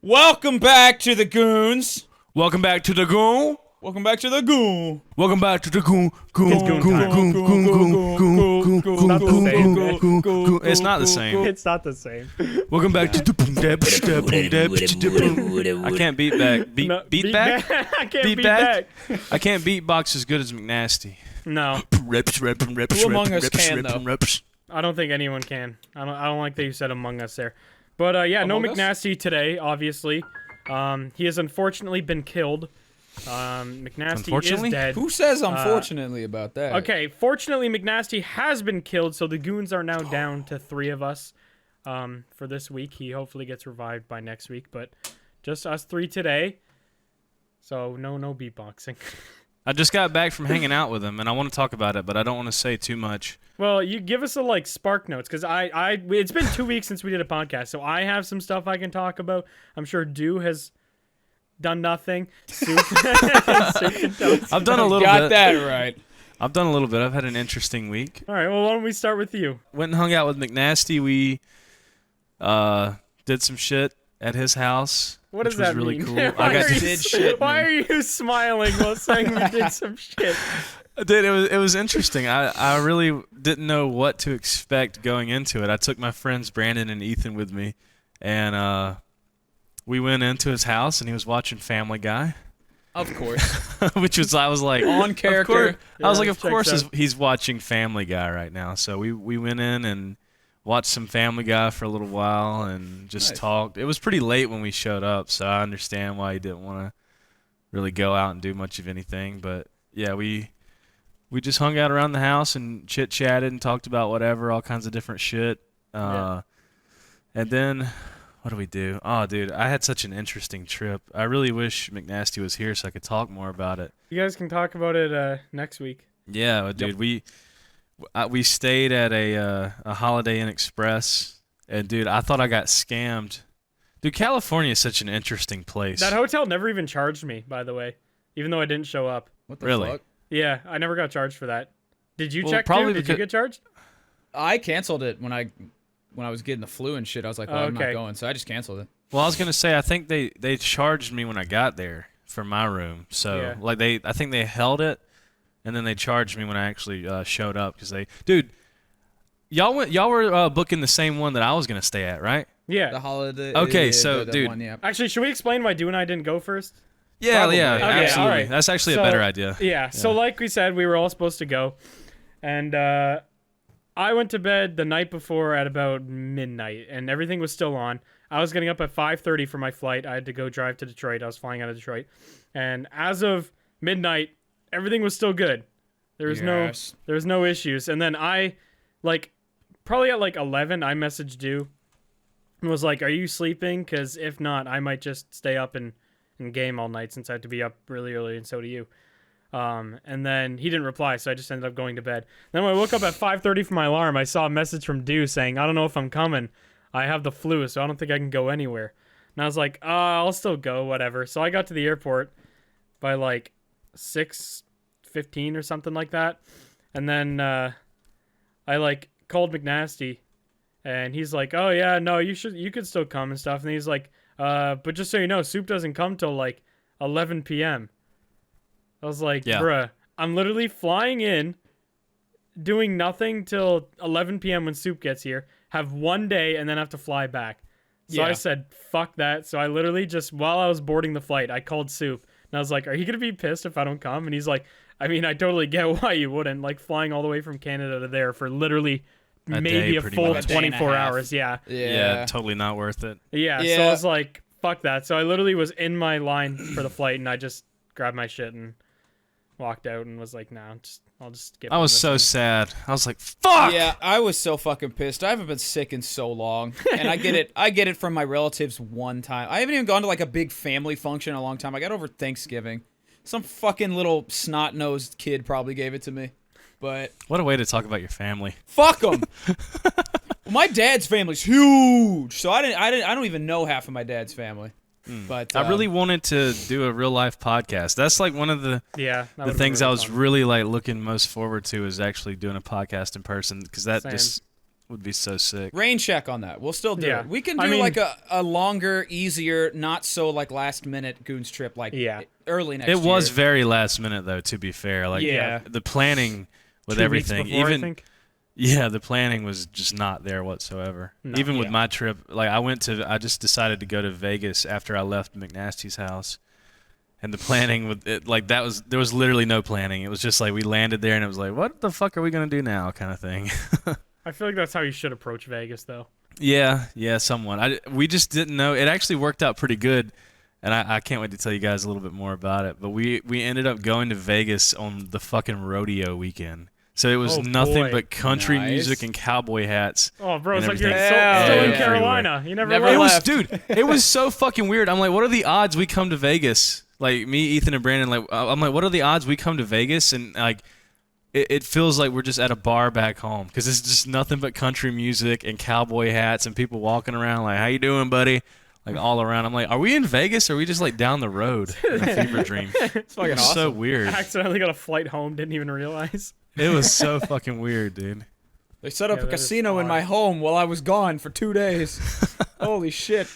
Welcome back to the Goons. Welcome back to the Goon. Welcome back to the Goon. Welcome back to the Goon. It's not the same. It's not the same. Welcome back to the I can't beat back. Beat back? I can't beat back. I can't beatbox as good as McNasty. No. Who among us can, though? I don't think anyone can. I don't like that you said Among Us there. But yeah, no McNasty today, obviously. He has unfortunately been killed. McNasty is dead. Who says unfortunately about that? Okay, fortunately McNasty has been killed, so the Goons are now down to 3 of us for this week. He hopefully gets revived by next week, but just us 3 today. So no beatboxing. I just got back from hanging out with him, and I want to talk about it, but I don't want to say too much. Well, you give us a Spark Notes, because it's been 2 weeks since we did a podcast, so I have some stuff I can talk about. I'm sure Dew has done nothing. I've done a little bit. Got that right. I've done a little bit. I've had an interesting week. All right, well, why don't we start with you? Went and hung out with McNasty. We did some shit at his house. What does that really mean? Cool. Why are you smiling while saying we did some shit? Dude, it was interesting. I really didn't know what to expect going into it. I took my friends Brandon and Ethan with me, and we went into his house, and he was watching Family Guy. Of course. Which was, I was like... On character. I was like, of course he's watching Family Guy right now. So we went in and watched some Family Guy for a little while and just talked. It was pretty late when we showed up, so I understand why he didn't want to really go out and do much of anything. But, yeah, we just hung out around the house and chit-chatted and talked about whatever, all kinds of different shit. And then... what do we do? Oh, dude, I had such an interesting trip. I really wish McNasty was here so I could talk more about it. You guys can talk about it next week. Yeah, dude, we stayed at a Holiday Inn Express, and dude, I thought I got scammed. Dude, California is such an interesting place. That hotel never even charged me, by the way, even though I didn't show up. What the Really? fuck? Yeah, I never got charged for that. Did you Well, check probably too? Did you get charged? I canceled it when I was getting the flu and shit. I was like, well, I'm not Okay. going, so I just canceled it. Well, I was gonna say I think they charged me when I got there for my room. So Yeah. I think they held it, and then they charged me when I actually showed up because y'all were booking the same one that I was gonna stay at, right? Yeah. The holiday. Okay, yeah, so, the dude. one, yeah. Actually, should we explain why Dew and I didn't go first? Yeah, Probably. yeah, Okay, absolutely. all right. That's actually So, a better idea. Yeah, so like we said, we were all supposed to go. And I went to bed the night before at about midnight, and everything was still on. I was getting up at 5:30 for my flight. I had to go drive to Detroit. I was flying out of Detroit. And as of midnight, everything was still good. There was no issues. And then I, probably at 11, I messaged Dew and was like, are you sleeping? Because if not, I might just stay up and game all night since I had to be up really early, and so do you. And then he didn't reply, so I just ended up going to bed. Then when I woke up at 5:30 for my alarm, I saw a message from Dew saying, I don't know if I'm coming. I have the flu, so I don't think I can go anywhere. And I was like, I'll still go, whatever. So I got to the airport by 6:15 or something like that. And then I called McNasty, and he's like, oh yeah, no, you could still come and stuff. And he's like, but just so you know, Soup doesn't come till 11 p.m. I was like, bruh, I'm literally flying in, doing nothing till 11 p.m. when Soup gets here, have one day, and then have to fly back. So I said, fuck that. So I literally just, while I was boarding the flight, I called Soup. And I was like, are you going to be pissed if I don't come? And he's like, I mean, I totally get why you wouldn't. Flying all the way from Canada to there for literally maybe a full 24 hours. Yeah, totally not worth it. Yeah, so I was like, fuck that. So I literally was in my line for the flight, and I just grabbed my shit and walked out and was like, nah, I'll just get. I was so sad. I was like, fuck! Yeah, I was so fucking pissed. I haven't been sick in so long. And I get it from my relatives one time. I haven't even gone to a big family function in a long time. I got over Thanksgiving. Some fucking little snot-nosed kid probably gave it to me. But what a way to talk about your family. Fuck them. My dad's family's huge. So I don't even know half of my dad's family. But I really wanted to do a real life podcast. That's one of the things I was really looking most forward to is actually doing a podcast in person because that Same. just would be so sick. Rain check on that. We'll still do Yeah. it. We can do I mean- like a longer, easier, not so like last minute Goons trip like early next year. It was very last minute though, to be fair. Like Yeah. the planning with 2 weeks everything, before, I even think. yeah, the planning was just not there whatsoever. No. Even with Yeah. my trip, like I just decided to go to Vegas after I left McNasty's house. And the planning with it, like there was literally no planning. It was just like we landed there and it was like, what the fuck are we gonna do now, kind of thing. I feel like that's how you should approach Vegas, though. Yeah, somewhat. We just didn't know. It actually worked out pretty good, and I can't wait to tell you guys a little bit more about it. But we ended up going to Vegas on the fucking rodeo weekend. So it was nothing boy. but country Nice. music and cowboy hats. Oh, bro, it's and like you're everything. still in Yeah. Carolina. You never Never left. It was, left. dude. It was so fucking weird. I'm like, what are the odds we come to Vegas? Like me, Ethan, and Brandon. Like, I'm like, what are the odds we come to Vegas? And like, it feels like we're just at a bar back home because it's just nothing but country music and cowboy hats and people walking around like, how you doing, buddy? Like all around. I'm like, are we in Vegas or are we just like down the road? Like a fever dream. It's fucking It was awesome. so weird. I accidentally got a flight home, didn't even realize. It was so fucking weird, dude. They set up Yeah, a that is casino in odd. my home while I was gone for 2 days. Holy shit.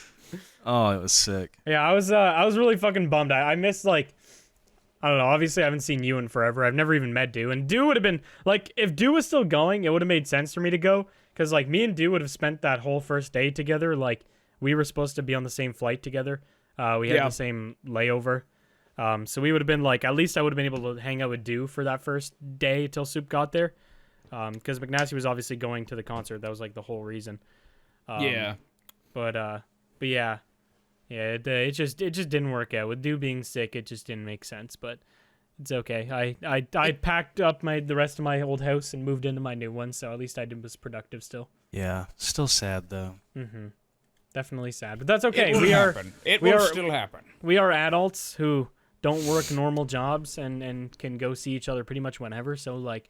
Oh, it was sick. Yeah, I was really fucking bummed. I missed, like, I don't know. Obviously, I haven't seen you in forever. I've never even met Dew. And Dew would have been, like, if Dew was still going, it would have made sense for me to go. Because, like, me and Dew would have spent that whole first day together. Like, we were supposed to be on the same flight together. We had the same layover. So we would have been, like, at least I would have been able to hang out with Dew for that first day till Soup got there. Because McNasty was obviously going to the concert. That was, like, the whole reason. Yeah. But yeah. Yeah, it just didn't work out. With Dew being sick, it just didn't make sense. But it's okay. I packed up the rest of my old house and moved into my new one, so at least I was productive still. Yeah, still sad though. Mm-hmm. Definitely sad, but that's okay. It will happen. It will still happen. We are adults who don't work normal jobs and can go see each other pretty much whenever. So like,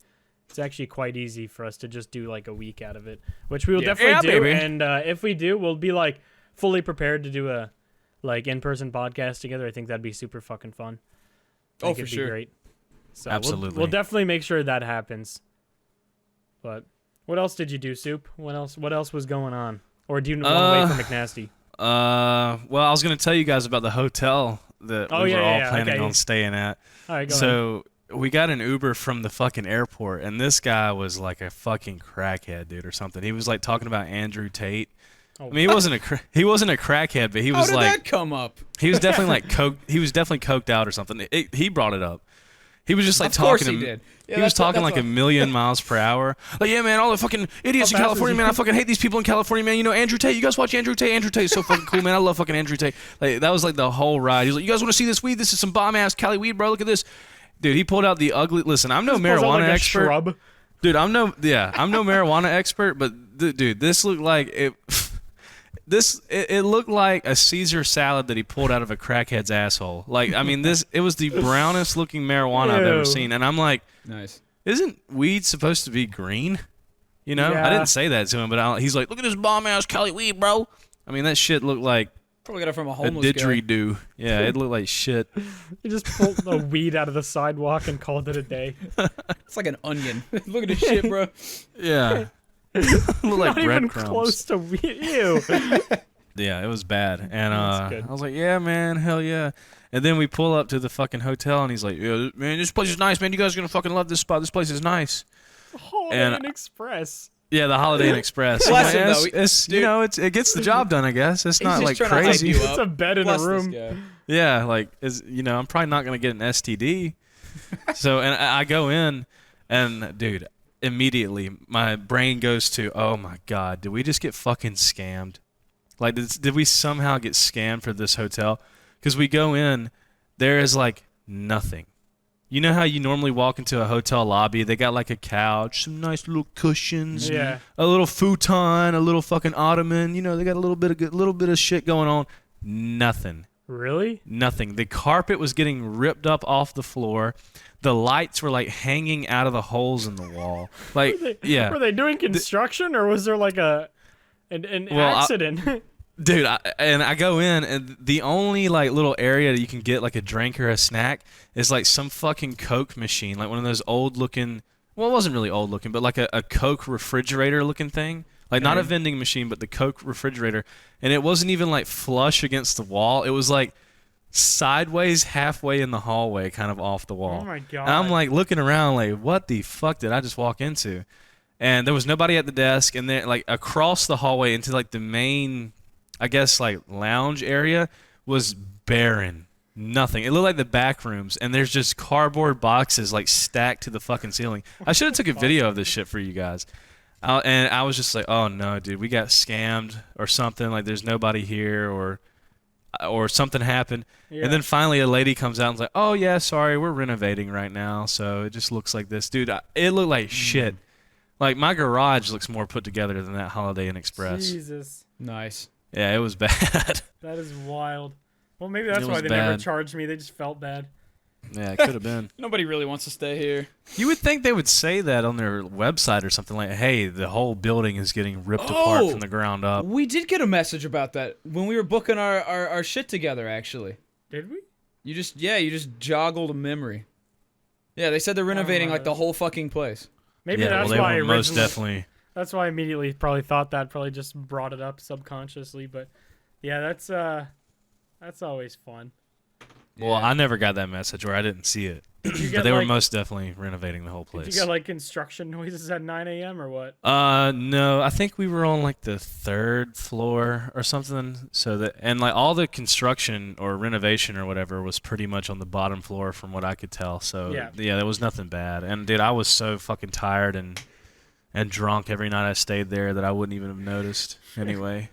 it's actually quite easy for us to just do like a week out of it, which we will definitely do. baby. And if we do, we'll be like fully prepared to do a like in-person podcast together. I think that'd be super fucking fun. Oh, It'd for be sure. great. So Absolutely. we'll definitely make sure that happens. But what else did you do, Soup? What else was going on? Or do you want to wait for McNasty? Well, I was gonna tell you guys about the hotel that we were all planning on staying at. All right, go ahead. So we got an Uber from the fucking airport, and this guy was like a fucking crackhead, dude, or something. He was like talking about Andrew Tate. Oh. I mean, he wasn't a crackhead, but he How was did like that come up? he was definitely like he was definitely coked out or something. He brought it up. He was just like Of course talking. he did. Yeah, He was that's- talking that's like a million miles per hour. Like, yeah, man, all the fucking idiots in fast California, is he? man. I fucking hate these people in California, man. You know, Andrew Tate. You guys watch Andrew Tate. Andrew Tate's so fucking cool, man. I love fucking Andrew Tate. Like, that was like the whole ride. He was like, you guys want to see this weed? This is some bomb ass Cali weed, bro. Look at this. Dude, he pulled out the ugly. Listen, I'm no Pulls out, marijuana like, a expert. shrub. Dude, I'm no marijuana expert, but dude, this looked like it. It looked like a Caesar salad that he pulled out of a crackhead's asshole. Like, I mean, it was the brownest looking marijuana I've ever Ew. seen, and I'm like, Nice. isn't weed supposed to be green? You know, Yeah. I didn't say that to him, but he's like, look at this bomb ass Cali weed, bro. I mean, that shit looked like Probably got it from a a homeless guy. didgeridoo. Yeah, it looked like shit. He just pulled a weed out of the sidewalk and called it a day. It's like an onion. Look at this shit, bro. Yeah, looked like Not even breadcrumbs. close to weed. Ew. Yeah, it was bad. And That's good. I was like, yeah, man, hell yeah. And then we pull up to the fucking hotel, and he's like, yeah, man, this place is nice, man. You guys are going to fucking love this spot. This place is nice. Holiday Inn Express. Yeah, the Holiday Inn Express. Bless him, It's- though. it's, you Dude. know, it gets the job done, I guess. It's not just like trying to hype crazy. you up. It's a bed in Bless a room. this guy. Yeah, like, I'm probably not going to get an STD. So, and I go in, and, dude, immediately my brain goes to, oh, my God, did we just get fucking scammed? Like, did we somehow get scammed for this hotel? Because we go in, there is, like, nothing. You know how you normally walk into a hotel lobby? They got, like, a couch, some nice little cushions, Yeah. a little futon, a little fucking ottoman. You know, they got a little bit of shit going on. Nothing. Really? Nothing. The carpet was getting ripped up off the floor. The lights were like hanging out of the holes in the wall. Like, yeah, Were they doing construction or was there like an accident? dude. I go in, and the only like little area that you can get like a drink or a snack is like some fucking Coke machine, like one of those old looking well, it wasn't really old looking, but like a Coke refrigerator looking thing. Like not a vending machine, but the Coke refrigerator. And it wasn't even like flush against the wall. It was like sideways halfway in the hallway, kind of off the wall. Oh my god. And I'm like looking around like, what the fuck did I just walk into? And there was nobody at the desk, and then like across the hallway into like the main, I guess like lounge area was barren. Nothing. It looked like the back rooms, and there's just cardboard boxes like stacked to the fucking ceiling. I should have took a video of this shit for you guys. And I was just like, oh no, dude, we got scammed or something. Like there's nobody here, or something happened. Yeah. And then finally a lady comes out and's like, oh yeah, sorry, we're renovating right now, so it just looks like this. Dude, it looked like shit. Like my garage looks more put together than that Holiday Inn Express. Jesus. Nice. Yeah, it was bad. That is wild. Well, maybe that's why they never charged me. They just felt bad. Yeah, it could have been. Nobody really wants to stay here. You would think they would say that on their website or something like, hey, the whole building is getting ripped apart from the ground up. We did get a message about that when we were booking our shit together, actually. Did we? You just joggled a memory. Yeah, they said they're renovating like the whole fucking place. Maybe that's why most definitely. That's why I immediately probably thought that, probably just brought it up subconsciously, but yeah, that's always fun. Well, I never got that message, or I didn't see it. But they were most definitely renovating the whole place. Did you get like construction noises at 9 a.m. or what? No, I think we were on like the 3rd floor or something. And like all the construction or renovation or whatever was pretty much on the bottom floor from what I could tell. So yeah, there was nothing bad. And dude, I was so fucking tired and drunk every night I stayed there that I wouldn't even have noticed anyway.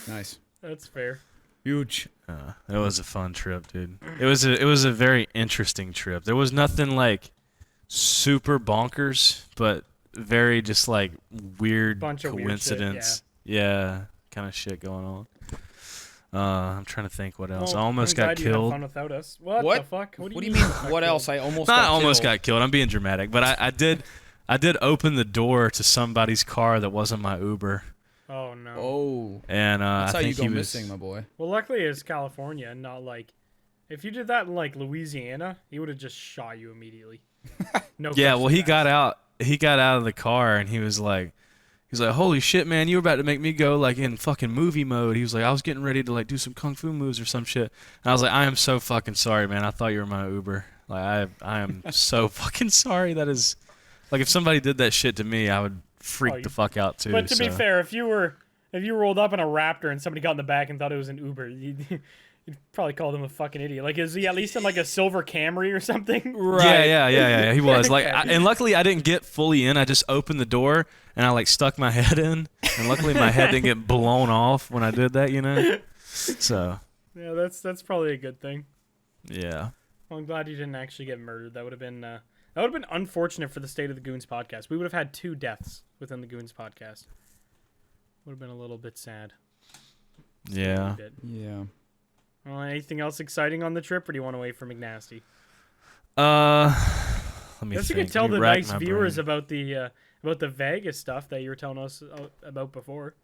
Nice. That's fair. Huge. It was a fun trip, dude. It was a very interesting trip. There was nothing like super bonkers, but very just like weird coincidence. Weird shit, yeah, kind of shit going on. I'm trying to think what else. I almost got killed. You had fun without us. What the fuck? What do you mean? What else? I almost got killed. I'm being dramatic, but I did open the door to somebody's car that wasn't my Uber. Oh no! Oh, and that's how I think you go missing, my boy. Well, luckily it's California, and not like if you did that in like Louisiana, he would have just shot you immediately. No. Yeah, well, he got out of the car, and he was like, "Holy shit, man! You were about to make me go like in fucking movie mode." He was like, "I was getting ready to like do some kung fu moves or some shit." And I was like, "I am so fucking sorry, man. I thought you were my Uber. Like, I am so fucking sorry. That is, like, if somebody did that shit to me, I would." Freaked the fuck out too. But to be fair, if you rolled up in a Raptor and somebody got in the back and thought it was an Uber, you'd probably call them a fucking idiot. Like, is he at least in like a silver Camry or something? Right. Yeah. He was like, and luckily I didn't get fully in. I just opened the door and I like stuck my head in, and luckily my head didn't get blown off when I did that. You know. So. Yeah, that's probably a good thing. Yeah. Well, I'm glad you didn't actually get murdered. That would have been unfortunate for the State of the Goons podcast. We would have had 2 deaths within the Goons podcast. Would have been a little bit sad. Yeah. Yeah. Well, anything else exciting on the trip, or do you want to wait for McNasty? Let me guess think. You can tell the nice viewers about the Vegas stuff that you were telling us about before,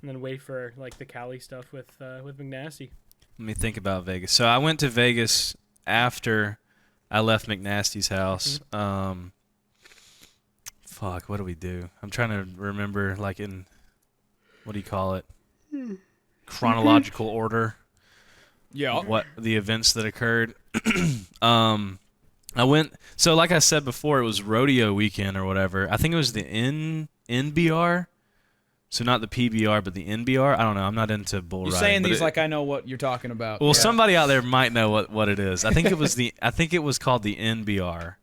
and then wait for like the Cali stuff with McNasty. Let me think about Vegas. So I went to Vegas after I left McNasty's house. Fuck, what do we do? I'm trying to remember, like in, what do you call it? Chronological order. Yeah. What the events that occurred. I went. So like I said before, it was rodeo weekend or whatever. I think it was the NBR. So not the PBR, but the NBR. I don't know. I'm not into bull riding. You're saying these like I know what you're talking about. Well, somebody out there might know what it is. I think it was called the NBR,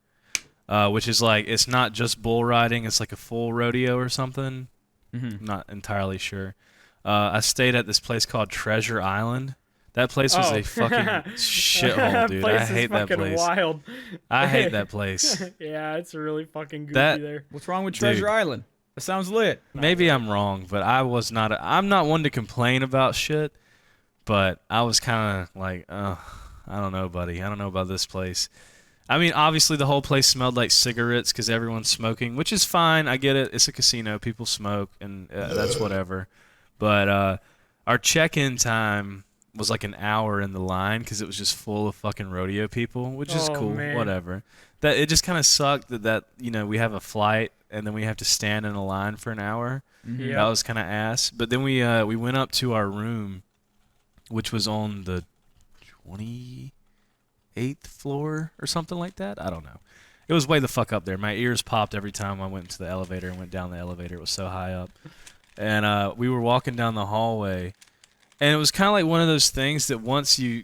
which is like it's not just bull riding. It's like a full rodeo or something. Mm-hmm. Not entirely sure. I stayed at this place called Treasure Island. That place was a fucking shithole, dude. I hate that place. Wild. I hate that place. Yeah, it's really fucking goofy there. What's wrong with Treasure Island? That sounds lit. Maybe I'm wrong, but I'm not one to complain about shit, but I was kind of like, I don't know, buddy. I don't know about this place. I mean, obviously the whole place smelled like cigarettes because everyone's smoking, which is fine. I get it. It's a casino. People smoke, and that's whatever. But our check-in time was like an hour in the line because it was just full of fucking rodeo people, which is cool. Man. Whatever. That it just kind of sucked that we have a flight and then we have to stand in a line for an hour. Yeah. That was kind of ass. But then we went up to our room, which was on the 28th floor or something like that. I don't know. It was way the fuck up there. My ears popped every time I went into the elevator and went down the elevator. It was so high up. And we were walking down the hallway, and it was kind of like one of those things that once you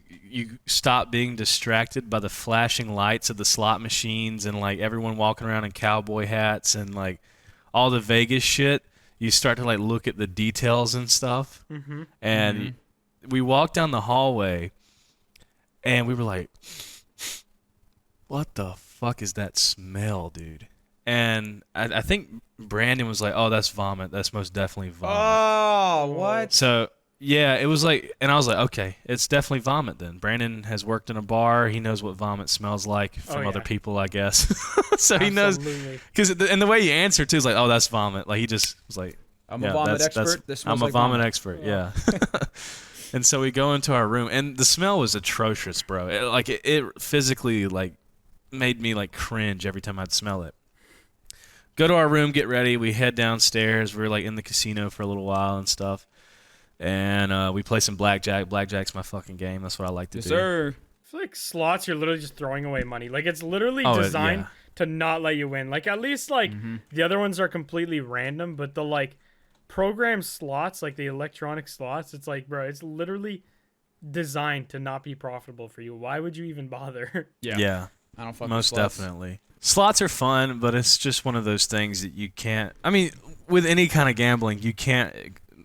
stop being distracted by the flashing lights of the slot machines and like everyone walking around in cowboy hats and like all the Vegas shit, you start to like look at the details and stuff. Mm-hmm. And we walked down the hallway, and we were like, what the fuck is that smell, dude? And I think Brandon was like, oh, that's vomit. That's most definitely vomit. Oh, what? So, yeah, it was like, and I was like, okay, it's definitely vomit then. Brandon has worked in a bar. He knows what vomit smells like from other people, I guess. So he knows. Because and the way he answered, too, is like, oh, that's vomit. Like, he just was like, I'm a vomit expert. This smells I'm a like vomit expert, yeah. And so we go into our room, and the smell was atrocious, bro. It physically, like, made me, like, cringe every time I'd smell it. Go to our room, get ready. We head downstairs. We're like in the casino for a little while and stuff. And we play some blackjack. Blackjack's my fucking game. That's what I like to do. Sir. I feel like slots, you're literally just throwing away money. Like, it's literally designed to not let you win. Like, at least, like, the other ones are completely random, but the, like, program slots, like the electronic slots, it's like, bro, it's literally designed to not be profitable for you. Why would you even bother? Yeah. I don't fucking Most slots. definitely. Slots are fun, but it's just one of those things that you can't. I mean, with any kind of gambling, you can't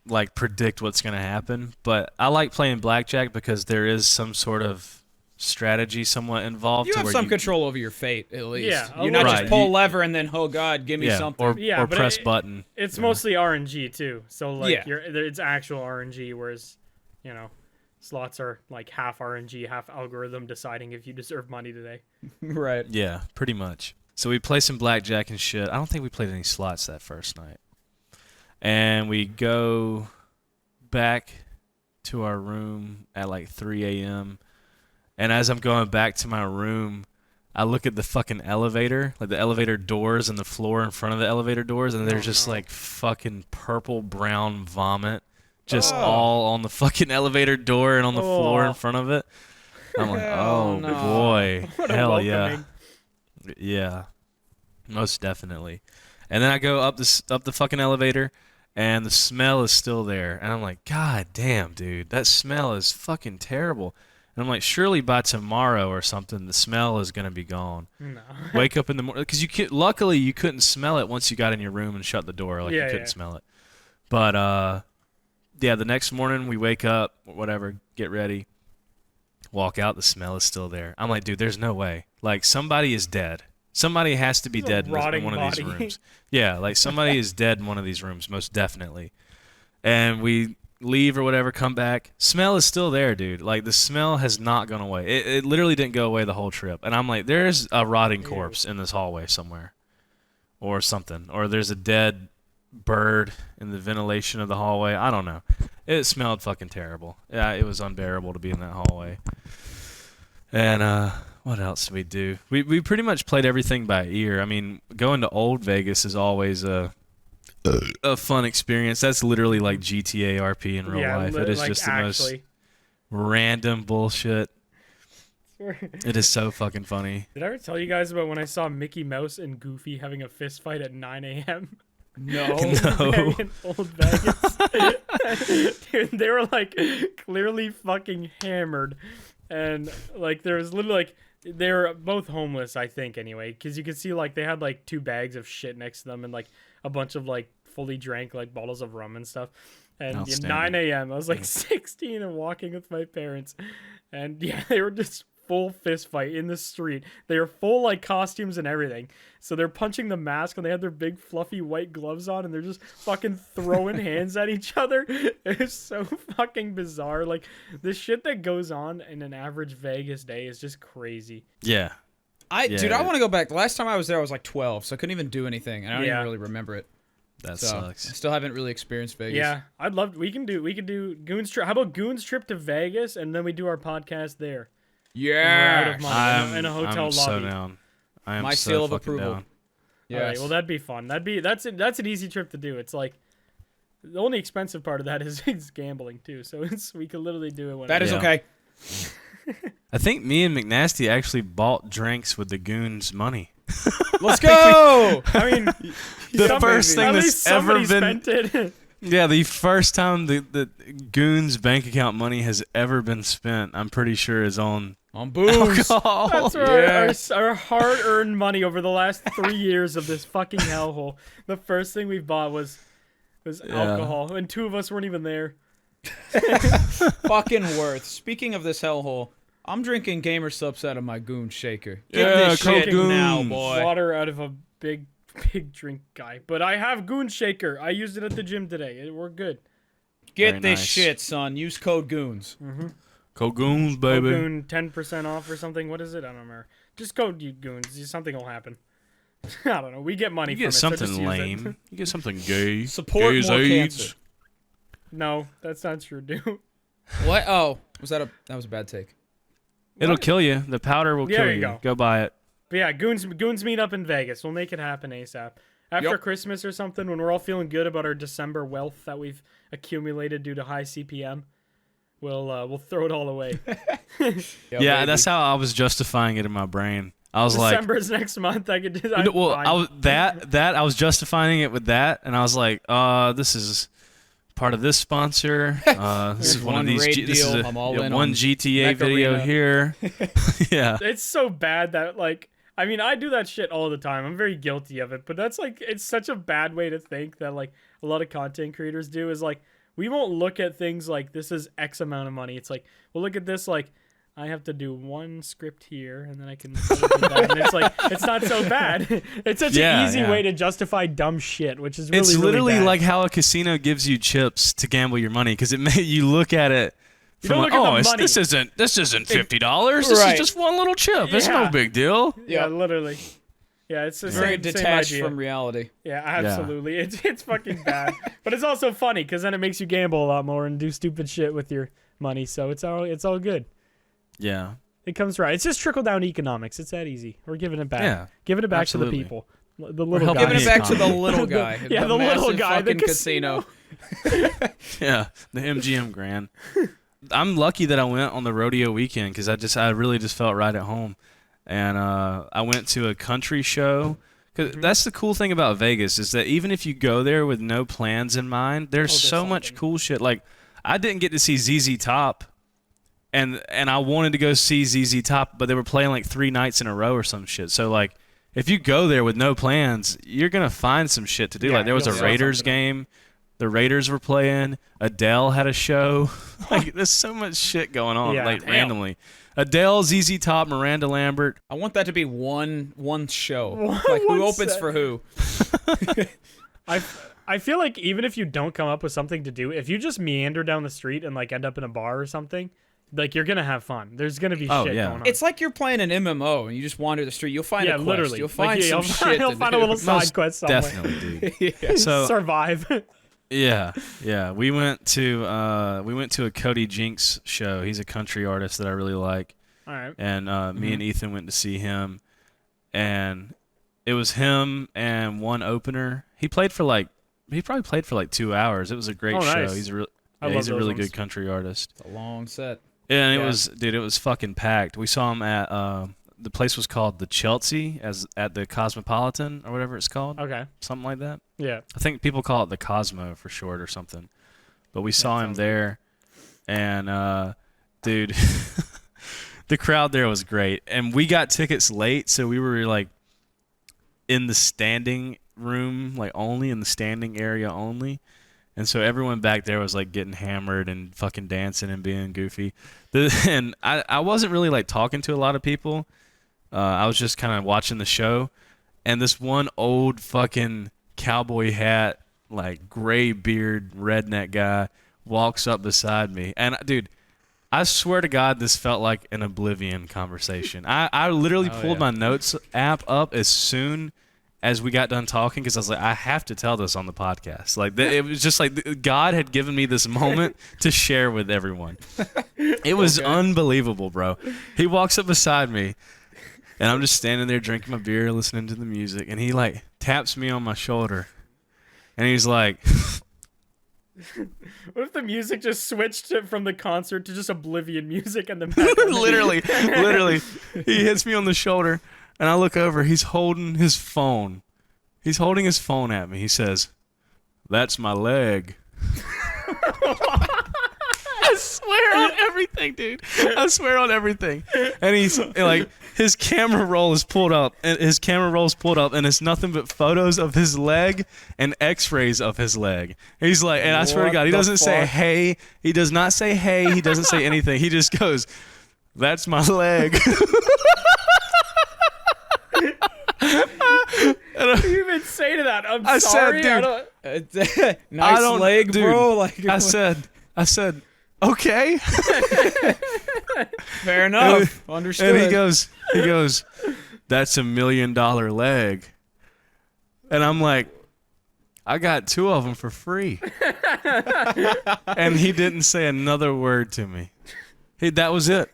like predict what's going to happen. But I like playing blackjack because there is some sort of strategy somewhat involved. You to have where some control over your fate, at least. Yeah, You're not right. just pull lever and then, oh God, give me something. or press button. It's mostly RNG too. So like, Yeah. it's actual RNG, whereas, slots are like half RNG, half algorithm deciding if you deserve money today. Right. Yeah, pretty much. So we play some blackjack and shit. I don't think we played any slots that first night. And we go back to our room at like 3 a.m. And as I'm going back to my room, I look at the fucking elevator, like the elevator doors and the floor in front of the elevator doors, and there's just like fucking purple brown vomit just all on the fucking elevator door and on the floor in front of it. I'm like, oh no. boy, What a hell yeah. welcoming. Yeah, most definitely. And then I go up the fucking elevator, and the smell is still there. And I'm like, God damn, dude, that smell is fucking terrible. And I'm like, surely by tomorrow or something, the smell is gonna be gone. No. Wake up in the morning, because luckily you couldn't smell it once you got in your room and shut the door. Like you couldn't smell it. But yeah, the next morning we wake up, whatever, get ready, walk out, the smell is still there. I'm like, dude, there's no way. Like, somebody is dead. Somebody has to be dead in one of these rooms. Yeah, like somebody is dead in one of these rooms, most definitely. And we leave or whatever, come back. Smell is still there, dude. Like, the smell has not gone away. It literally didn't go away the whole trip. And I'm like, there's a rotting corpse in this hallway somewhere. Or something. Or there's a dead bird in the ventilation of the hallway. I don't know. It smelled fucking terrible. Yeah, it was unbearable to be in that hallway. And what else did we do? We pretty much played everything by ear. I mean, going to Old Vegas is always a fun experience. That's literally like GTA RP in real life. It is like just the most random bullshit. It is so fucking funny. Did I ever tell you guys about when I saw Mickey Mouse and Goofy having a fist fight at 9 a.m.? No. In Old Vegas. Dude, they were like clearly fucking hammered. And like there was literally like they were both homeless, I think, anyway, because you could see like they had like 2 bags of shit next to them and like a bunch of like fully drank like bottles of rum and stuff. And at 9 a.m. I was like 16 and walking with my parents, and yeah, they were just full fist fight in the street. They were full like costumes and everything. So they're punching the mask and they had their big fluffy white gloves on and they're just fucking throwing hands at each other. It's so fucking bizarre. Like the shit that goes on in an average Vegas day is just crazy. Yeah. Dude, I want to go back. The last time I was there, I was like 12, so I couldn't even do anything. And I don't even really remember it. That So, sucks. I still haven't really experienced Vegas. Yeah, I'd love. We can do Goons trip. How about Goons trip to Vegas, and then we do our podcast there. When we're out of Yeah. money in a hotel I'm lobby. so down. I am My so seal of fucking approval. down. Yes. All right, well that'd be fun. That's an easy trip to do. It's like the only expensive part of that is gambling too. So we could literally do it. That is Yeah. okay. I think me and McNasty actually bought drinks with the Goons' money. Let's go. I mean, The first thing at that's least ever somebody been. spent it. Yeah, the first time the Goons' bank account money has ever been spent, I'm pretty sure, is on On booze. alcohol. That's where Yes. our hard-earned money over the last 3 years of this fucking hellhole. The first thing we bought was alcohol, and 2 of us weren't even there. Fucking worth. Speaking of this hellhole, I'm drinking Gamer Subs out of my Goon shaker. Get Yeah, this shit Goon. now, boy. Water out of a big drink guy. But I have Goon shaker. I used it at the gym today. We're good. Get Very this nice. shit, son. Use code Goons. Code Goons, baby. Goon 10% off or something. What is it? I don't remember. Just code you Goons. Something will happen. I don't know. We get money You from get it. So just something use it. lame. You get something gay. Support Gays, more AIDS. cancer. No, that's not true, dude. What? Oh, that was a bad take. It'll kill you. The powder will There kill you you. go. Go buy it. But yeah, Goons meet up in Vegas. We'll make it happen ASAP. After Yep. Christmas or something, when we're all feeling good about our December wealth that we've accumulated due to high CPM, we'll throw it all away. Yeah, baby. that's how I was justifying it in my brain. I was like, December's next month. I could do you that. know, well, I was justifying it with that, and I was like, this is part of this sponsor. This is one of these. raid This is deal. I'm all in one on GTA Mech video Arena. here. Yeah. It's so bad that I mean, I do that shit all the time. I'm very guilty of it, but that's it's such a bad way to think that a lot of content creators do is we won't look at things like this is X amount of money. It's we'll look at this I have to do one script here and then I can do that. And it's not so bad. It's such an easy way to justify dumb shit, which is really It's literally really bad. like how a casino gives you chips to gamble your money because you look at it. You From don't look at the oh, money. this isn't $50. This Right. is just one little chip. It's Yeah. no big deal. Yeah, literally. Yeah, it's the Very same detached idea. from reality. Yeah, absolutely. It's fucking bad, but it's also funny because then it makes you gamble a lot more and do stupid shit with your money. So it's all good. Yeah. It comes right. It's just trickle down economics. It's that easy. We're giving it back. Yeah, Giving it back absolutely. to the people. The little helping guy. Giving it back to the economy. little guy. Yeah, the little massive guy, the fucking casino. Yeah, the MGM Grand. I'm lucky that I went on the rodeo weekend because I really just felt right at home, and I went to a country show. Cause that's the cool thing about Vegas is that even if you go there with no plans in mind, there's so much something. cool shit. Like I didn't get to see ZZ Top, and I wanted to go see ZZ Top, but they were playing like 3 nights in a row or some shit. So like if you go there with no plans, you're gonna find some shit to do. Yeah, Like there was a you'll find Raiders something. game. The Raiders were playing. Adele had a show. Like, there's so much shit going on, Yeah. like Damn. randomly. Adele, ZZ Top, Miranda Lambert. I want that to be one show. One Who opens set. for who? I feel like even if you don't come up with something to do, if you just meander down the street and end up in a bar or something, you're gonna have fun. There's gonna be Oh, shit yeah. going on. It's like you're playing an MMO and you just wander the street. You'll find a quest. literally. You'll find some shit. You'll to find do. a little side Most quest somewhere. Definitely, dude. Yeah. So Survive. yeah. We went to a Cody Jinks show. He's a country artist that I really like, All right. and me and Ethan went to see him, and it was him and one opener. He probably played for like 2 hours. It was a great Oh, show. nice. He's a I love he's a those really ones. good country artist. It's a long set. And Yeah. it was fucking packed. We saw him at the place was called the Chelsea at the Cosmopolitan or whatever it's called, Okay. something like that. Yeah. I think people call it the Cosmo for short or something. But we saw him sounds there, and dude, the crowd there was great. And we got tickets late, so we were like in the standing room, like only in the standing area only. And so everyone back there was like getting hammered and fucking dancing and being goofy. And I wasn't really like talking to a lot of people. I was just kind of watching the show. And this one old fucking cowboy hat, like gray beard, redneck guy walks up beside me. And dude, I swear to God, this felt like an Oblivion conversation. I literally pulled my notes app up as soon as we got done talking, because I was like, I have to tell this on the podcast. Like, it was just like God had given me this moment to share with everyone. It was unbelievable, bro. He walks up beside me, and I'm just standing there drinking my beer, listening to the music, and he like taps me on my shoulder, and he's like, what if the music just switched from the concert to just Oblivion music and the background? literally, he hits me on the shoulder. And I look over, he's holding his phone. He's holding his phone at me. He says, "That's my leg." I swear on everything, dude. I swear on everything. And he's like, his camera roll is pulled up, and it's nothing but photos of his leg and x-rays of his leg. He's like, and I swear to God, he doesn't say hey. He does not say hey. He doesn't say anything. He just goes, "That's my leg." What do you even say to that? I sorry. said, dude, nice leg, dude, bro. Like, I said, okay. Fair enough. Understood. And he goes, "That's $1 million leg." And I'm like, I got 2 of them for free. And he didn't say another word to me. That was it.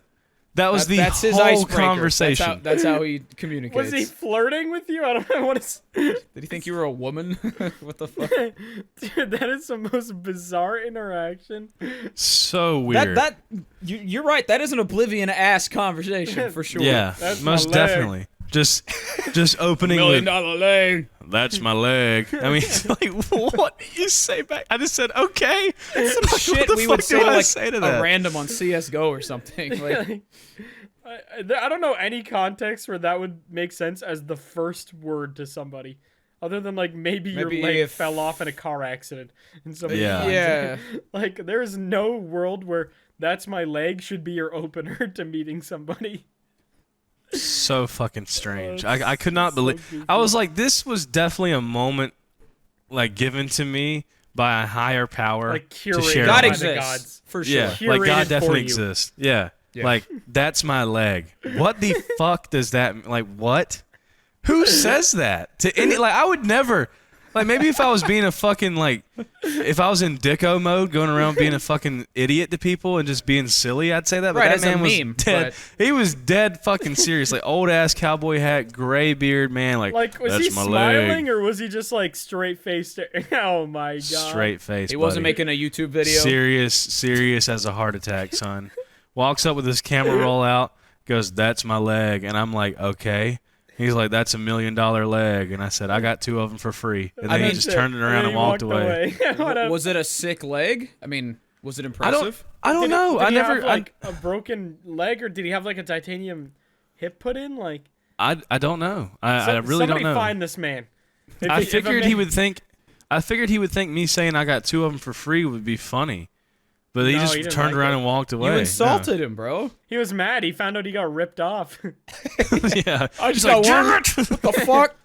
That's his whole icebreaker. conversation. That's how he communicates. Was he flirting with you? I don't know what it's... Did he think you were a woman? What the fuck? Dude, that is the most bizarre interaction. So weird. You're right. That is an Oblivion-ass conversation for sure. Yeah, That's most my leg. definitely. Just opening $1 with, million leg. "That's my leg." I mean, it's like, what did you say back? I just said, okay. That's some Like, shit what the we fuck would say do to I like say to a that? random on CS:GO or something. Like, I don't know any context where that would make sense as the first word to somebody. Other than, like, maybe your leg fell off in a car accident. And somebody finds it. Like, there is no world where "that's my leg" should be your opener to meeting somebody. So fucking strange. Oh, I could not so believe. goofy. I was like, this was definitely a moment, like, given to me by a higher power Like, to curated share. God by with the exists gods. for sure. Yeah, Curated like God for definitely you. exists. Yeah. Yeah. Like, "That's my leg." What the fuck does that? Like, what? Who says that to any? Like, I would never. Like, maybe if I was being a fucking, like, if I was in dicko mode, going around being a fucking idiot to people and just being silly, I'd say that. But Right, that as a man was meme, dead. He was dead fucking serious. Like, old ass cowboy hat, gray beard, man. Like, Like, was "That's he my smiling leg." or was he just, like, straight-faced? Oh, my God. Straight face. He wasn't buddy. making a YouTube video. Serious as a heart attack, son. Walks up with his camera roll out, goes, "That's my leg," and I'm like, okay. He's like, "That's $1 million leg," and I said, "I got 2 of them for free," and then he just turned it around and walked away. Was it a sick leg? I mean, was it I impressive? don't know. Did I he never. have, like, a broken leg, or did he have, like, a titanium hip put in? Like, I don't know. I really don't somebody know. find this man. I figured he would think. I figured he would think me saying I got 2 of them for free would be funny, but he No, just he didn't turned like around it. and walked away. You insulted him, bro. He was mad. He found out he got ripped off. Yeah. I just like, got work. What the fuck?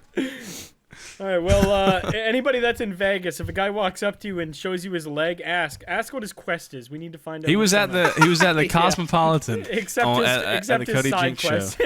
All right, well, anybody that's in Vegas, if a guy walks up to you and shows you his leg, ask what his quest is. We need to find out. He was at the Yeah. Cosmopolitan. except at the his Cody side Jinks quest.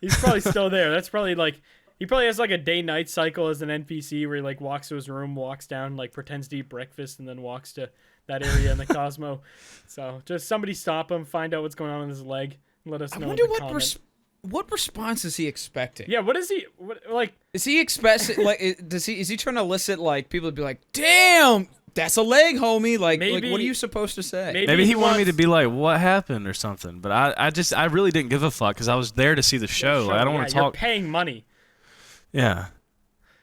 He's probably still there. That's probably like he probably has like a day-night cycle as an NPC where he like walks to his room, walks down, like pretends to eat breakfast, and then walks to that area in the Cosmo. So just somebody stop him, find out what's going on with his leg, and let us know. I wonder in the comment. what response is he expecting? Yeah, what is he like? Is he expecting like is he trying to elicit like people to be like, "Damn, that's a leg, homie." Like Maybe- what are you supposed to say? Maybe he wanted me to wants- be like, "What happened?" or something. But I really didn't give a fuck because I was there to see the show. Like, I don't want to You're talk. paying money. Yeah.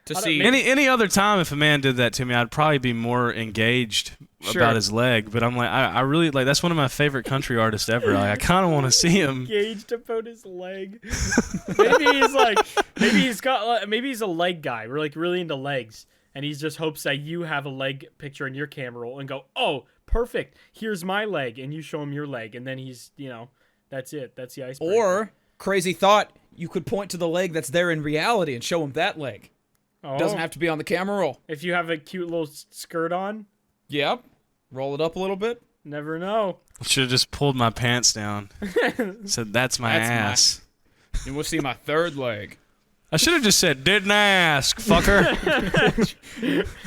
to I don't- see maybe- Any other time, if a man did that to me, I'd probably be more engaged Sure. about his leg. But I'm like, I really like. That's one of my favorite country artists ever. Like, I kind of want to see him. Engaged about his leg. maybe he's a leg guy. We're like really into legs, and he just hopes that you have a leg picture in your camera roll and go, "Oh, perfect. Here's my leg," and you show him your leg, and then he's, that's it. That's the icebreaker. or crazy thought, you could point to the leg that's there in reality and show him that leg. Doesn't have to be on the camera roll. If you have a cute little skirt on, Yep. Roll it up a little bit. never know. Should have just pulled my pants down. Said, "That's my That's my- ass." And we'll see my third leg. I should have just said, didn't ask, fucker.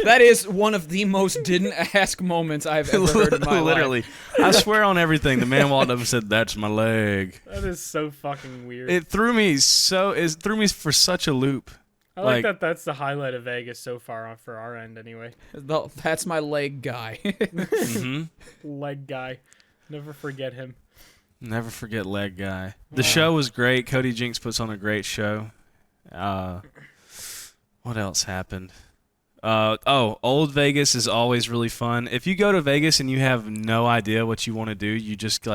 That is one of the most didn't ask moments I've ever heard in my Literally. life. I swear on everything. The man walked up and said, that's my leg. That is so fucking weird. It threw me for such a loop. I like that that's the highlight of Vegas so far on for our end anyway. That's my leg guy. Mm-hmm. Leg guy. Never forget him. Never forget leg guy. The show was great. Cody Jinks puts on a great show. What else happened? Old Vegas is always really fun. If you go to Vegas and you have no idea what you want to do, you just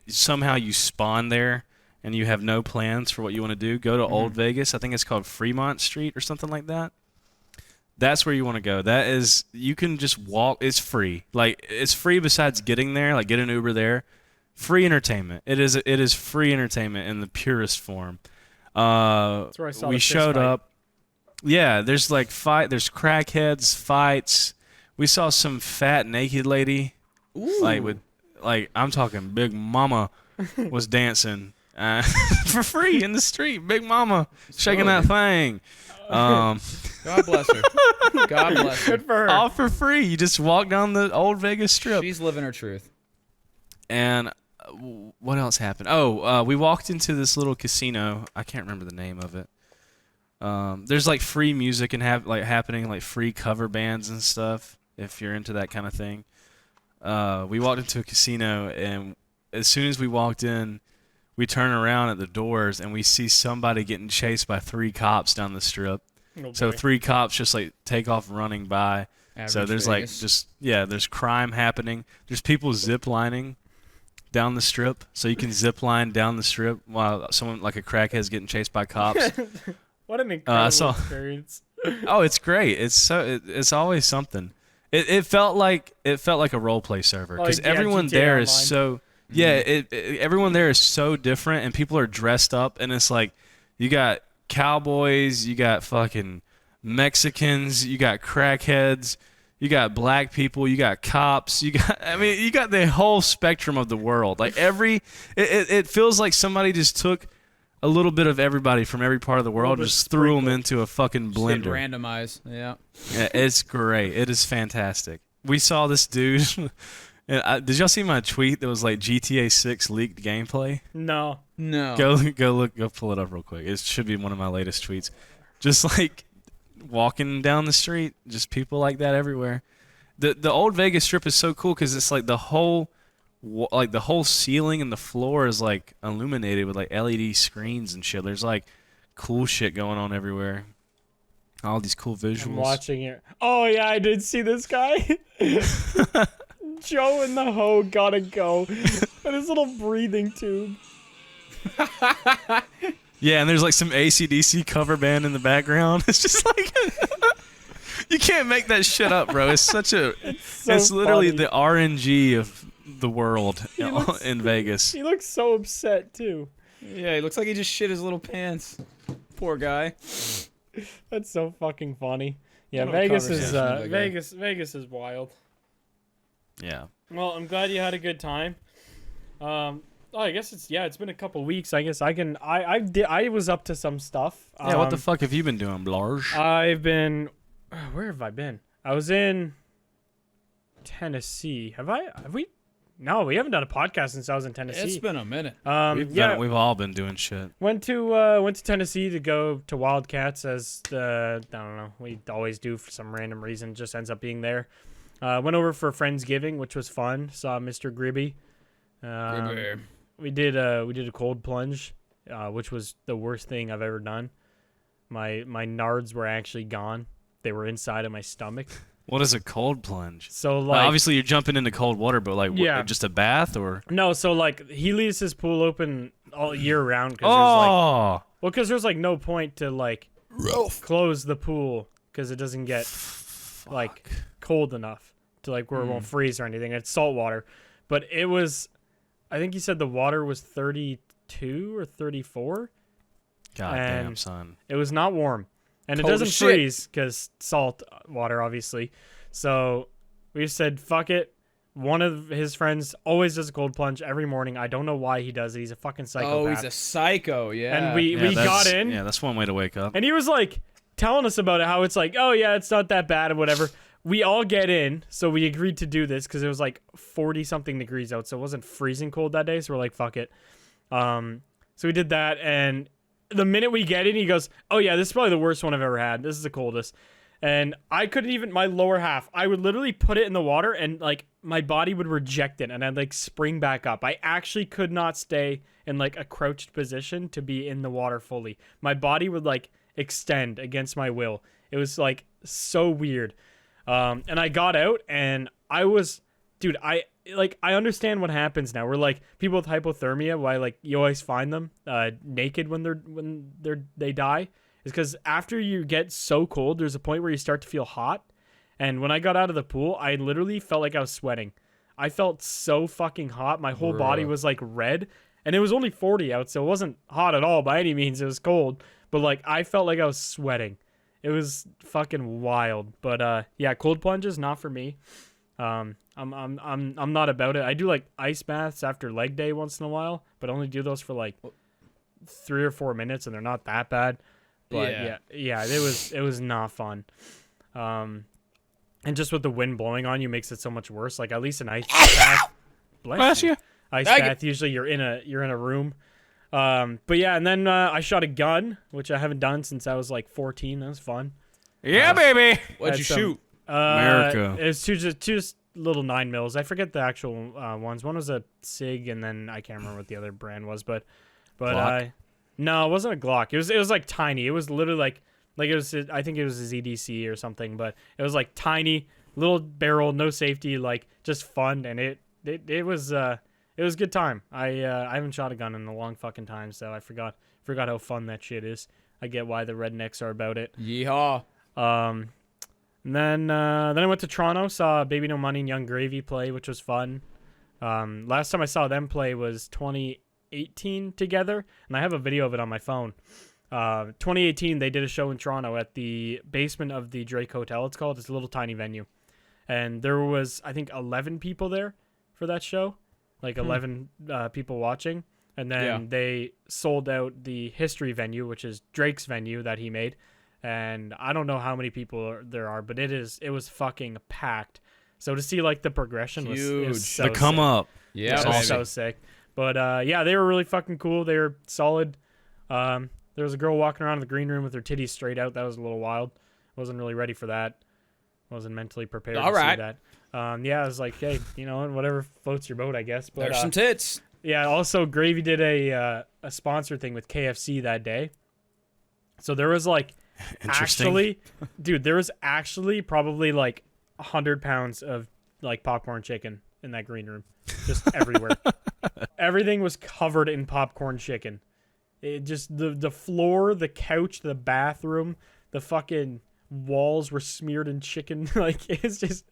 somehow you spawn there and you have no plans for what you want to do, go to Old Vegas. I think it's called Fremont Street or something like that. That's where you want to go. That is, you can just walk. It's free. Like, it's free besides getting there, like get an Uber there. Free entertainment. It is free entertainment in the purest form. That's where I saw we the fist showed fight. up. Yeah, there's there's crackheads, fights. We saw some fat naked lady. Ooh. I'm talking Big Mama was dancing for free in the street. Big Mama shaking that thing. God bless her. God bless her. Good for her. All for free. You just walk down the Old Vegas Strip. She's living her truth. And what else happened? We walked into this little casino. I can't remember the name of it. There's like free music and happening, like free cover bands and stuff. If you're into that kind of thing, we walked into a casino, and as soon as we walked in, we turn around at the doors and we see somebody getting chased by 3 cops down the strip. Oh, So boy. 3 cops just like take off running by. So Average there's Vegas. there's crime happening. There's people zip lining down the strip, so you can zip line down the strip while someone like a crackhead's getting chased by cops. What an incredible I experience. Oh, it's great. It's always something. It felt like a role play server because Like, yeah, everyone GTA there is Online. so everyone there is so different, and people are dressed up, and it's like you got cowboys, you got fucking Mexicans, you got crackheads, you got black people, you got cops, you got the whole spectrum of the world. Like it feels like somebody just took a little bit of everybody from every part of the world, bit just threw them sprinkled. into a fucking Just hit blender. randomize. Yeah. Yeah, it's great. It is fantastic. We saw this dude. And did y'all see my tweet that was like GTA 6 leaked gameplay? No. No. Go pull it up real quick. It should be one of my latest tweets. Just like walking down the street, just people like that everywhere. The Old Vegas Strip is so cool because it's like the whole ceiling and the floor is like illuminated with like LED screens and shit. There's like cool shit going on everywhere. All these cool visuals. I'm watching it. Oh, yeah, I did see this guy. Joe and the hoe gotta go. With his little breathing tube. Yeah, and there's like some AC/DC cover band in the background. It's just like you can't make that shit up, bro. It's such a it's literally funny. the RNG of the world looks- in Vegas. He looks so upset, too. Yeah, he looks like he just shit his little pants. Poor guy. That's so fucking funny. Yeah, What a Vegas is conversation with that guy. Vegas is wild. Yeah. Well, I'm glad you had a good time. I guess it's been a couple weeks. I guess I was up to some stuff. Yeah, what the fuck have you been doing, Blarge? I've been where have I been? I was in Tennessee. Have we? No, we haven't done a podcast since I was in Tennessee. It's been a minute. We've all been doing shit. Went to Tennessee to go to Wildcats as I don't know, we always do for some random reason, just ends up being there. Went over for Friendsgiving, which was fun. Saw Mr. Gribby. We did a cold plunge, which was the worst thing I've ever done. My nards were actually gone. They were inside of my stomach. What is a cold plunge? So Well, like obviously you're jumping into cold water, but like Yeah. just a bath or no, so like he leaves his pool open all year round because there's like no point to like close the pool because it doesn't get like cold enough to like where it won't freeze or anything. It's salt water, but it was, I think he said the water was 32 or 34. God damn, and son. It was not warm, and Cold it doesn't as shit. freeze because salt water, obviously. So we said, fuck it. one of his friends always does a cold plunge every morning. I don't know why he does it. He's a fucking psychopath. Oh, he's a psycho, yeah. And we got in. Yeah, that's one way to wake up. And he was like telling us about it, how it's like, oh yeah, it's not that bad or whatever. We all get in, so we agreed to do this because it was like 40-something degrees out, so it wasn't freezing cold that day. So we're like, fuck it. So we did that, and the minute we get in, he goes, oh yeah, this is probably the worst one I've ever had. This is the coldest. And I couldn't even, my lower half, I would literally put it in the water and like my body would reject it and I'd like spring back up. I actually could not stay in like a crouched position to be in the water fully. My body would like extend against my will. It was like so weird. And I got out and I was, dude, I understand what happens now. We're like people with hypothermia, why like you always find them naked when they die. Is because after you get so cold, there's a point where you start to feel hot. And when I got out of the pool, I literally felt like I was sweating. I felt so fucking hot. My whole body was like red. And it was only 40 out, so it wasn't hot at all by any means. It was cold. But like I felt like I was sweating. It was fucking wild. But yeah, cold plunges, not for me. I'm not about it. I do like ice baths after leg day once in a while, but I only do those for like 3 or 4 minutes, and they're not that bad. But yeah, it was not fun. And just with the wind blowing on you makes it so much worse. Like at least an ice bath. Bless you. Ice bath. Usually you're in a room. But yeah, and then I shot a gun, which I haven't done since I was like 14. That was fun. Yeah, baby. What'd you shoot? America. It's two just little 9mm. I forget the actual ones. One was a SIG, and then I can't remember what the other brand was. But no, it wasn't a Glock. It was like tiny. It was literally like it was. I think it was a ZDC or something. But it was like tiny, little barrel, no safety, like just fun, and it was a good time. I haven't shot a gun in a long fucking time, so I forgot how fun that shit is. I get why the rednecks are about it. Yeehaw. And then I went to Toronto, saw Baby No Money and Young Gravy play, which was fun. Last time I saw them play was 2018 together, and I have a video of it on my phone. 2018, they did a show in Toronto at the basement of the Drake Hotel. It's called. It's a little tiny venue, and there was I think 11 people there for that show, like 11 people watching. And then they sold out the History venue, which is Drake's venue that he made. And I don't know how many people there are, but it was fucking packed. So to see like the progression was so the come sick. Up. Yeah, it was so sick. But yeah, they were really fucking cool. They were solid. There was a girl walking around in the green room with her titties straight out. That was a little wild. Wasn't really ready for that. Wasn't mentally prepared to see that. Yeah, I was like, hey, you know, whatever floats your boat, I guess. But there's some tits. Yeah. Also, Gravy did a sponsor thing with KFC that day. So there was like. Actually, dude, there was actually probably like 100 pounds of like popcorn chicken in that green room, just everywhere. Everything was covered in popcorn chicken. It just the floor, the couch, the bathroom, the fucking walls were smeared in chicken. Like it's just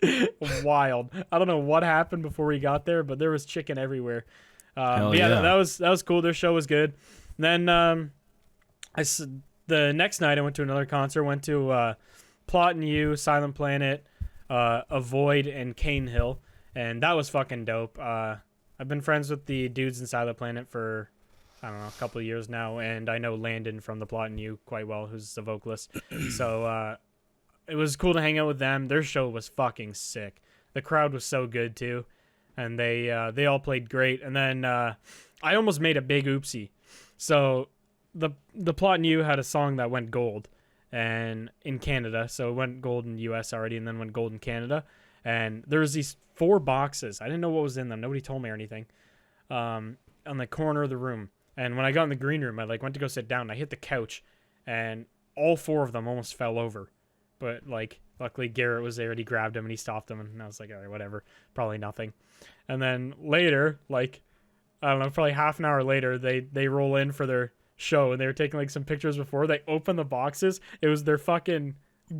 wild. I don't know what happened before we got there, but there was chicken everywhere. But yeah, that was cool. Their show was good. And then the next night, I went to another concert. Went to Plot and You, Silent Planet, Avoid, and Cane Hill, and that was fucking dope. I've been friends with the dudes in Silent Planet for I don't know a couple of years now, and I know Landon from the Plot and You quite well, who's the vocalist. So it was cool to hang out with them. Their show was fucking sick. The crowd was so good too, and they all played great. And then I almost made a big oopsie. So. The Plot and You had a song that went gold and in Canada, so it went gold in the US already and then went gold in Canada. And there was these 4 boxes. I didn't know what was in them. Nobody told me or anything. On the corner of the room. And when I got in the green room, I like went to go sit down. I hit the couch and all 4 of them almost fell over. But like luckily Garrett was there and he grabbed them and he stopped them and I was like, all right, whatever. Probably nothing. And then later, like I don't know, probably half an hour later, they roll in for their show and they were taking like some pictures before they opened the boxes. It was their fucking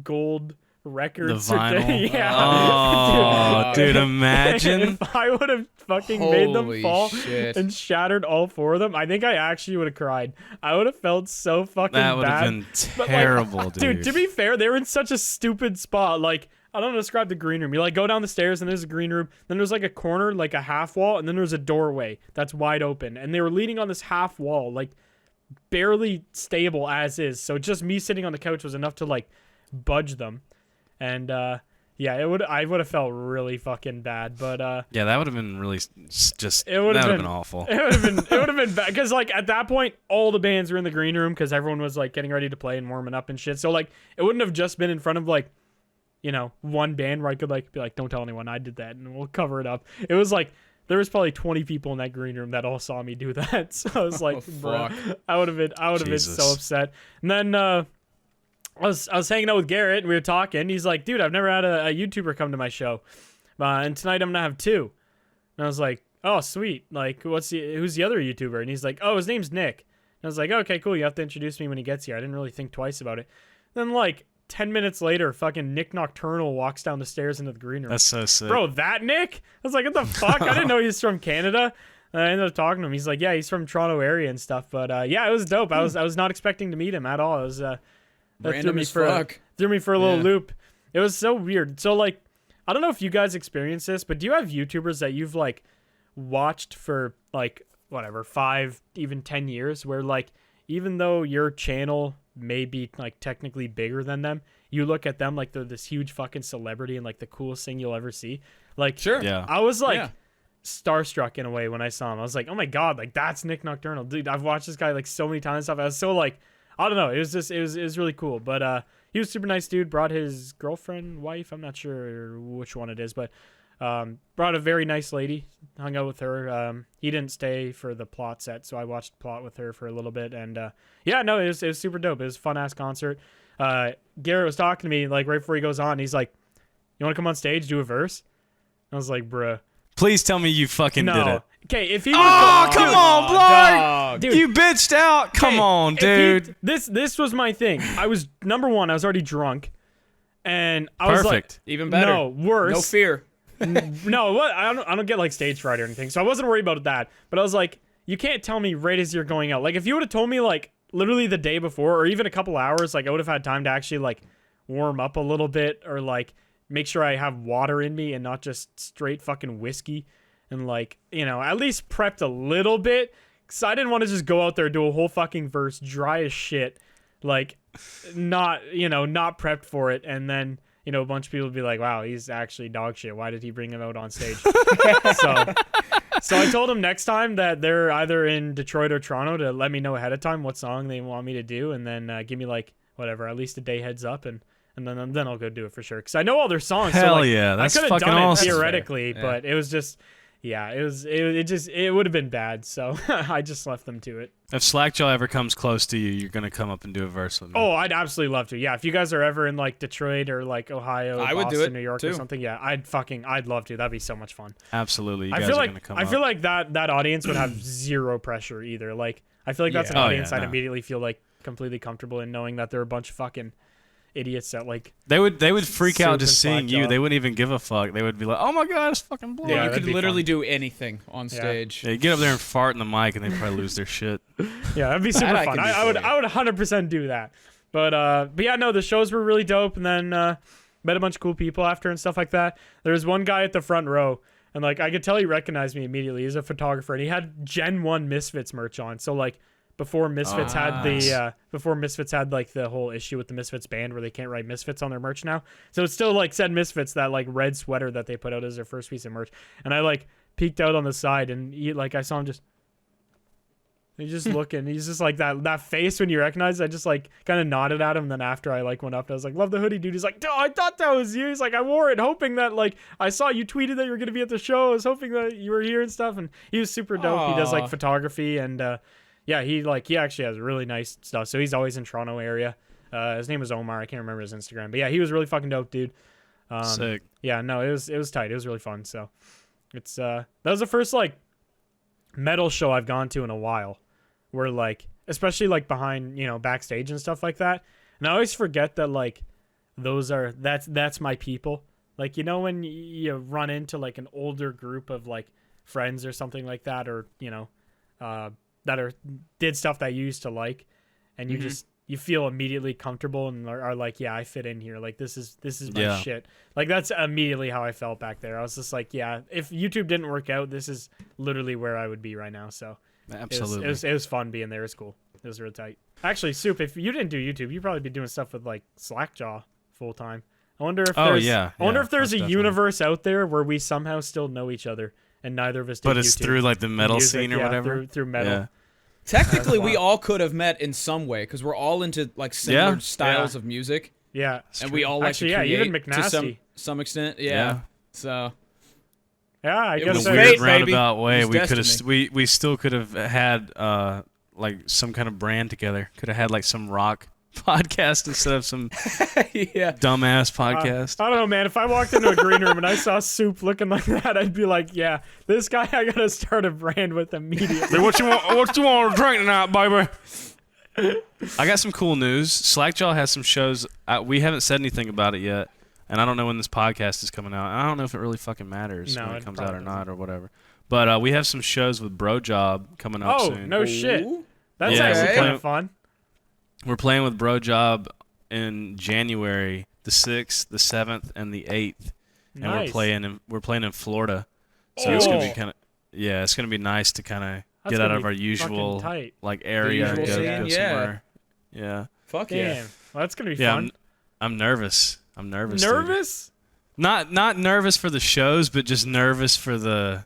gold records. The vinyl. Yeah. Oh, dude, imagine if I would have fucking made them fall shit. and shattered all 4 of them. I think I actually would have cried. I would have felt so fucking bad. That would have been terrible, dude. To be fair, they were in such a stupid spot. Like I don't know how to describe the green room. You like go down the stairs and there's a green room. Then there's like a corner, like a half wall, and then there's a doorway that's wide open. And they were leaning on this half wall, like barely stable as is. So just me sitting on the couch was enough to like budge them. And yeah, I would have felt really fucking bad. But yeah, that would have been really just. It would have been awful. It would have been bad because like at that point all the bands were in the green room because everyone was like getting ready to play and warming up and shit. So like it wouldn't have just been in front of like, you know, one band where I could like be like, don't tell anyone I did that and we'll cover it up. It was like there was probably 20 people in that green room that all saw me do that. So I was like, bro, I would have been so upset. And then I was hanging out with Garrett and we were talking. He's like, dude, I've never had a YouTuber come to my show, and tonight I'm gonna have 2. And I was like, oh sweet, like who's the other YouTuber? And he's like, oh, his name's Nick. And I was like, okay, cool. You have to introduce me when he gets here. I didn't really think twice about it. Then like 10 minutes later, fucking Nick Nocturnal walks down the stairs into the green room. That's so sick. Bro, that Nick? I was like, what the fuck? I didn't know he was from Canada. And I ended up talking to him. He's like, yeah, he's from Toronto area and stuff. But yeah, it was dope. I was not expecting to meet him at all. It was that random as fuck. Threw me for a little loop. It was so weird. So like, I don't know if you guys experience this, but do you have YouTubers that you've like watched for like whatever 5, even 10 years, where like even though your channel may be like technically bigger than them, you look at them like they're this huge fucking celebrity and like the coolest thing you'll ever see? Like, sure, yeah. I was like starstruck in a way when I saw him. I was like, oh my god, like that's Nick Nocturnal, dude. I've watched this guy like so many times and stuff. I was so like, I don't know, it was really cool. But he was a super nice dude. Brought his girlfriend, wife, I'm not sure which one it is, but brought a very nice lady, hung out with her. He didn't stay for the plot set, so I watched plot with her for a little bit. And yeah, no, it was super dope. It was a fun ass concert. Garrett was talking to me like right before he goes on. He's like, you want to come on stage, do a verse? I was like, bruh, please tell me you fucking did it. Okay, if he come on, dog. Blog! You bitched out. Come on, dude. This was my thing. I was number one. I was already drunk, and I was like, even better. No, worse. No fear. No, what? I don't get like stage fright or anything, so I wasn't worried about that. But I was like, you can't tell me right as you're going out. Like if you would have told me like literally the day before, or even a couple hours, like I would have had time to actually like warm up a little bit, or like make sure I have water in me and not just straight fucking whiskey. And like, you know, at least prepped a little bit, because I didn't want to just go out there and do a whole fucking verse dry as shit, like not prepped for it, and then you know a bunch of people would be like, wow, he's actually dog shit, why did he bring him out on stage? so I told him next time that they're either in Detroit or Toronto to let me know ahead of time what song they want me to do, and then give me like whatever, at least a day heads up, and then I'll go do it for sure, because I know all their songs. Hell so, like, yeah, that's I could have fucking done awesome. it theoretically, but it was just. Yeah, it would have been bad, so I just left them to it. If Slackjaw ever comes close to you, you're gonna come up and do a verse with me. Oh, I'd absolutely love to. Yeah, if you guys are ever in like Detroit or like Ohio, I would Boston, do it New York too. or something, yeah, I'd love to. That'd be so much fun. Absolutely, you I guys feel are like gonna come I feel up. like that audience would have zero pressure either. Like I feel like that's an audience I'd immediately feel like completely comfortable in, knowing that they're a bunch of fucking idiots that like they would freak out just seeing you. Slackjaw. They wouldn't even give a fuck. They would be like, "Oh my god, it's fucking Blog." Yeah, you that'd could be literally fun. do anything on stage. Yeah, you get up there and fart in the mic, and they probably lose their shit. Yeah, that'd be super I fun. can do I would for you. I would 100% do that. But yeah, no, the shows were really dope, and then met a bunch of cool people after and stuff like that. There was one guy at the front row, and like I could tell he recognized me immediately. He's a photographer, and he had Gen 1 Misfits merch on. So like before Misfits had like the whole issue with the Misfits band where they can't write Misfits on their merch now. So it's still like said Misfits, that like red sweater that they put out as their first piece of merch. And I like peeked out on the side, and I saw him he's just looking. He's just like that face when you recognize it. I just like kind of nodded at him. And then after I like went up, I was like, love the hoodie, dude. He's like, oh, I thought that was you. He's like, I wore it hoping that like I saw you tweeted that you were going to be at the show. I was hoping that you were here and stuff. And he was super dope. Aww. He does like photography, and yeah, he actually has really nice stuff. So he's always in Toronto area. His name was Omar. I can't remember his Instagram, but yeah, he was really fucking dope, dude. Sick. Yeah, no, it was tight. It was really fun. So it's that was the first like metal show I've gone to in a while, where like especially like behind, you know, backstage and stuff like that. And I always forget that like that's my people. Like, you know, when you run into like an older group of like friends or something like that, or you know, that did stuff that you used to like, and you just you feel immediately comfortable and are like, yeah, I fit in here. Like this is my shit. Like that's immediately how I felt back there. I was just like, yeah, if YouTube didn't work out, this is literally where I would be right now. So Absolutely. it was fun being there. It was cool. It was real tight. Actually, Soup, if you didn't do YouTube, you'd probably be doing stuff with like Slackjaw full time. I wonder if there's a universe out there where we somehow still know each other and neither of us did But it's YouTube. through like the metal scene or whatever. Through metal. Yeah. Technically, we all could have met in some way because we're all into like similar styles of music. Yeah, and we all like to create even McNasty to some extent. Yeah. So. Yeah, I guess in a weird roundabout way, we still could have had like some kind of brand together. Could have had like some rock podcast instead of some dumbass podcast. I don't know, man. If I walked into a green room and I saw Soup looking like that, I'd be like, yeah, this guy I gotta start a brand with immediately. What you want to drink tonight, baby? I got some cool news. Slackjaw has some shows. We haven't said anything about it yet, and I don't know when this podcast is coming out. I don't know if it really fucking matters when it comes out or not or whatever. But we have some shows with Brojob coming up soon. Oh, no shit. That's actually kind of fun. We're playing with Brojob in January, the 6th, the 7th, and the 8th. And we're playing in Florida. So it's gonna be it's gonna be nice to kind of get out of our usual like area and go somewhere. Yeah. Fuck yeah. Well, that's gonna be fun. I'm nervous. Nervous? Not nervous for the shows, but just nervous for the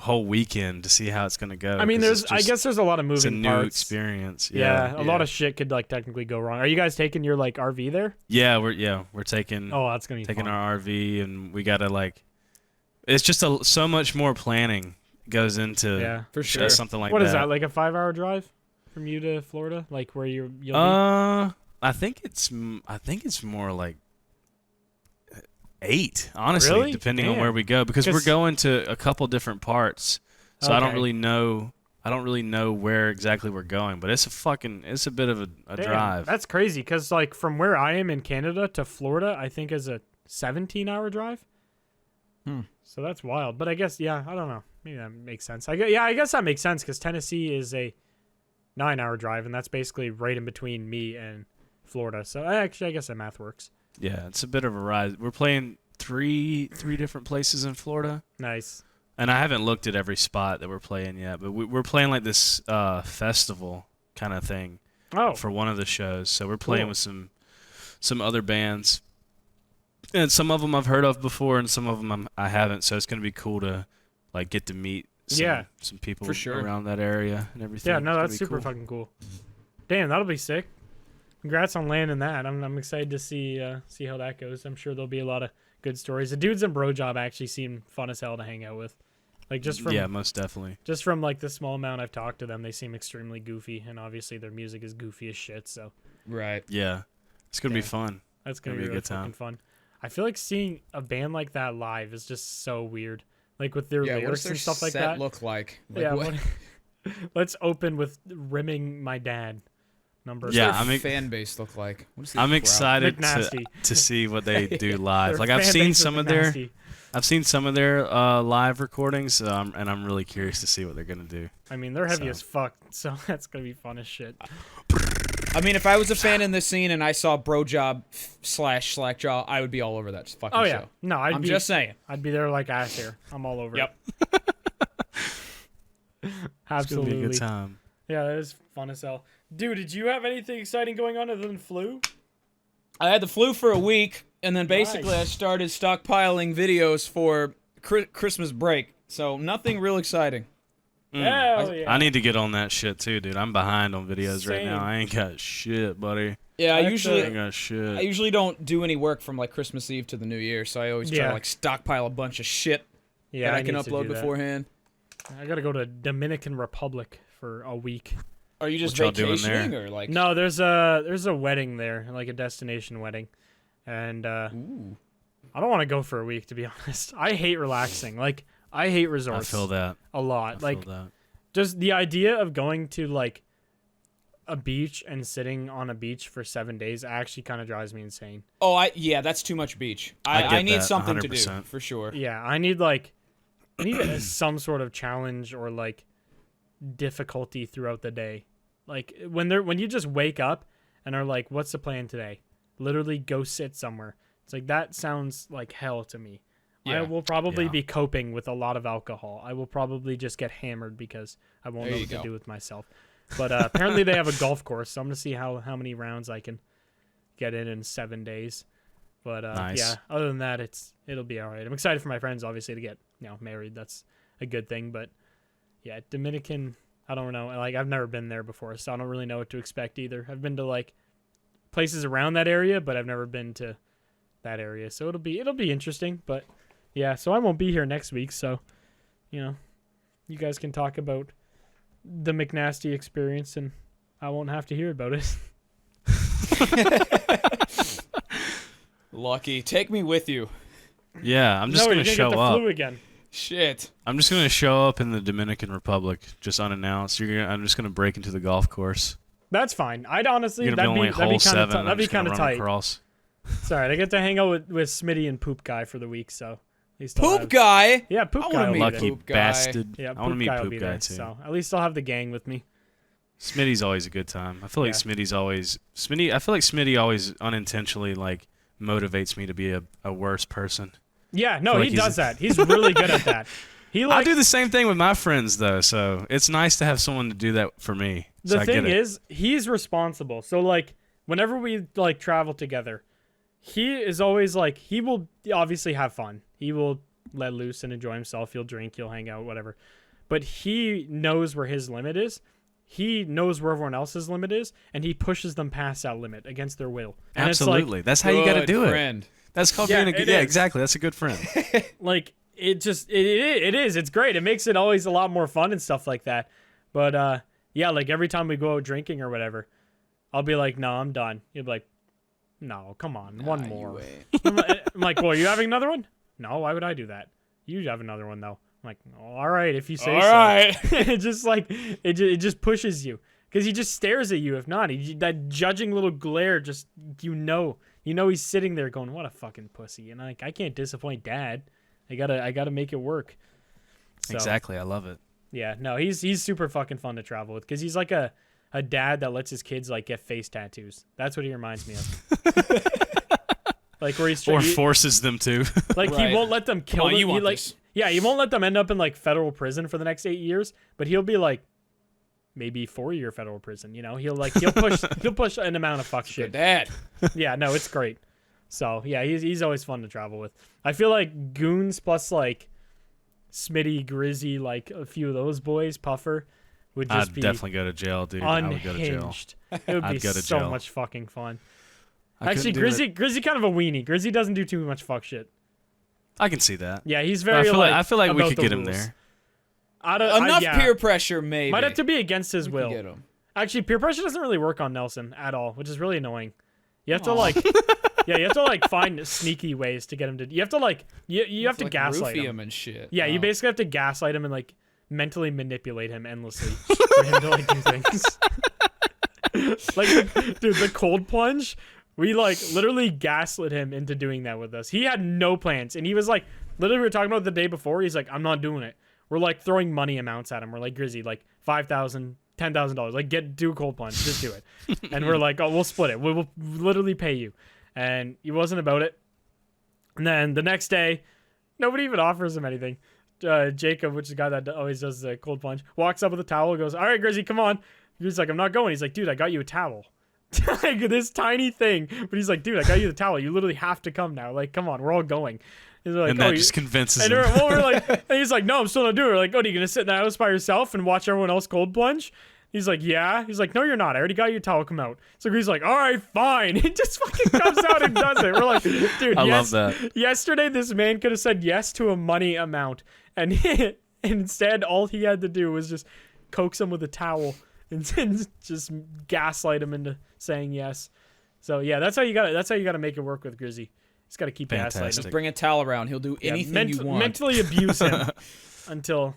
whole weekend to see how it's going to go. I mean, I guess there's a lot of moving parts. It's a new experience. Yeah, a lot of shit could like technically go wrong. Are you guys taking your like RV there? Yeah, we're taking. Oh, that's gonna be taking fun. our RV, and we gotta like. It's just so much more planning goes into for sure something like that. What is that? Like a 5-hour drive from you to Florida? Like where you'll be? I think it's more like 8, honestly, really? Depending on where we go, because we're going to a couple different parts. So I don't really know where exactly we're going, but it's a bit of a drive. That's crazy, because like from where I am in Canada to Florida, I think is a 17-hour drive. So that's wild. But I guess I don't know. Maybe that makes sense. I guess that makes sense because Tennessee is a 9-hour drive, and that's basically right in between me and Florida. So I guess that math works. Yeah, it's a bit of a ride. We're playing three different places in Florida. Nice. And I haven't looked at every spot that we're playing yet, but we're playing like this festival kind of thing for one of the shows. So we're playing with some other bands, and some of them I've heard of before, and some of them I haven't. So it's gonna be cool to like get to meet some people for sure around that area and everything. Yeah, no, that's super fucking cool. Damn, that'll be sick. Congrats on landing that. I'm excited to see how that goes. I'm sure there'll be a lot of good stories. The dudes in Brojob actually seem fun as hell to hang out with. Like just from most definitely. Just from like the small amount I've talked to them, they seem extremely goofy, and obviously their music is goofy as shit. So right, yeah, it's gonna be fun. That's gonna be really fucking fun. I feel like seeing a band like that live is just so weird. Like with their lyrics and stuff like that. Look like let's open with "Rimming My Dad." What does their fan base look like? I'm excited to see what they do live. Like I've seen some of their live recordings, and I'm really curious to see what they're gonna do. I mean, they're heavy as fuck, so that's gonna be fun as shit. I mean, if I was a fan in this scene and I saw Brojob / Slackjaw, I would be all over that fucking show. No, I'm just saying. I'd be there like ass here. I'm all over it. Absolutely. It's gonna be a good time. Yeah, that is fun as hell. Dude, did you have anything exciting going on other than flu? I had the flu for a week, and then basically I started stockpiling videos for Christmas break. So nothing real exciting. Hell yeah. I need to get on that shit too, dude. I'm behind on videos right now. I ain't got shit, buddy. Yeah, I usually don't do any work from like Christmas Eve to the New Year, so I always try to like stockpile a bunch of shit that I can upload beforehand. I gotta go to Dominican Republic for a week. Are you just vacationing or like? No, there's a wedding there, like a destination wedding, and I don't want to go for a week, to be honest. I hate relaxing. Like I hate resorts. I feel that a lot. Just the idea of going to like a beach and sitting on a beach for 7 days actually kind of drives me insane. Oh, that's too much beach. I need something 100%. To do for sure. Yeah, I need some sort of challenge or like difficulty throughout the day. Like when you just wake up and are like, "What's the plan today?" Literally, go sit somewhere. It's like that sounds like hell to me. Yeah. I will probably be coping with a lot of alcohol. I will probably just get hammered because I won't know what to do with myself. But apparently they have a golf course, so I'm gonna see how many rounds I can get in 7 days. But nice. yeah, other than that, it'll be all right. I'm excited for my friends, obviously, to get married. That's a good thing. But yeah, Dominican, I don't know. Like, I've never been there before, so I don't really know what to expect either. I've been to like places around that area, but I've never been to that area, so it'll be interesting. But yeah, so I won't be here next week, so you guys can talk about the McNasty experience, and I won't have to hear about it. Lucky. Take me with you. Yeah, I'm just going to show get the up. flu again. Shit. I'm just going to show up in the Dominican Republic, just unannounced. I'm just going to break into the golf course. That's fine. I'd honestly, You're that'd gonna be be only hole kind of 7. that'd be kind of tight. Across. Sorry, I get to hang out with Smitty and Poop Guy for the week, so at least I'll Poop have, guy? Yeah, Poop I Guy. wanna Will meet be Lucky there. Poop guy. bastard. Yeah, I want to meet Guy will Poop be Guy there, too. so at least I'll have the gang with me. Smitty's always a good time. I feel like Smitty's always Smitty. I feel like Smitty always unintentionally like motivates me to be a worse person. Yeah, no, like he does that. He's really good at that. I do the same thing with my friends though, so it's nice to have someone to do that for me. The thing is, he's responsible. So like, whenever we like travel together, he is always like, he will obviously have fun. He will let loose and enjoy himself. He'll drink, he'll hang out, whatever. But he knows where his limit is. He knows where everyone else's limit is, and he pushes them past that limit against their will. And Absolutely, it's like, that's how you got to do friend. it. That's called being a good. Yeah, is. exactly. That's a good friend. Like, it is. It's great. It makes it always a lot more fun and stuff like that. But yeah, like every time we go out drinking or whatever, I'll be like, no, I'm done. He'll be like, no, come on, one more. I'm like, well, are you having another one? No, why would I do that? You have another one though. I'm like, oh, all right, if you say all so. Right. It just like it just pushes you because he just stares at you. If not, that judging little glare, just he's sitting there going, what a fucking pussy. And like, I can't disappoint Dad. I gotta make it work. So, Exactly, I love it. yeah, no, he's super fucking fun to travel with because he's like a dad that lets his kids like get face tattoos. That's what he reminds me of. Like where he's forces them to. like Right. he won't let them kill them. You want like, this. yeah, he won't let them end up in like federal prison for the next 8 years. But he'll be like maybe 4-year federal prison. He'll push an amount of fuck Good shit. dad. Yeah, no, it's great. So yeah, he's always fun to travel with. I feel like Goons plus like Smitty, Grizzy, like a few of those boys, Puffer, would just be definitely go to jail, dude. unhinged. I would go to jail. It would be I'd go to so jail. much fucking fun. I Actually, couldn't do it. Grizzy kind of a weenie. Grizzy doesn't do too much fuck shit. I can see that. Yeah, he's But very I feel like we about could the get him rules. there. Enough yeah. peer pressure, maybe. Might have to be against his We will. can get him. Actually, peer pressure doesn't really work on Nelson at all, which is really annoying. You have to Aw. like, yeah, you have to like find sneaky ways to get him to. You have to like, you have to Like, gaslight roofie him. and shit. Yeah, you Oh. basically have to gaslight him and like mentally manipulate him endlessly for him to like do things. Like, dude, the cold plunge. We like literally gaslit him into doing that with us. He had no plans, and he was like, literally, we were talking about it the day before. He's like, I'm not doing it. We're like throwing money amounts at him. We're like, Grizzy, like $5,000, $10,000. Like, do a cold plunge. Just do it. And we're like, oh, we'll split it. We'll literally pay you. And he wasn't about it. And then the next day, nobody even offers him anything. Jacob, which is the guy that always does the cold plunge, walks up with a towel, goes, all right, Grizzy, come on. He's like, I'm not going. He's like, dude, I got you a towel. Like this tiny thing. But he's like, dude, I got you the towel. You literally have to come now. Like, come on, we're all going. He's like, And that just convinces and him. we're like, and he's like, no, I'm still not doing it. We're like, oh, are you going to sit in the house by yourself and watch everyone else cold plunge? He's like, yeah. He's like, no, you're not. I already got you a towel. Come out. So he's like, all right, fine. He just fucking comes out and does it. We're like, dude, I love that. Yesterday, this man could have said yes to a money amount. And instead, all he had to do was just coax him with a towel and just gaslight him into saying yes. So yeah, that's how you got to make it work with Grizzy. He's got to keep gaslighting him. Just bring a towel around. He'll do anything you want. Mentally abuse him until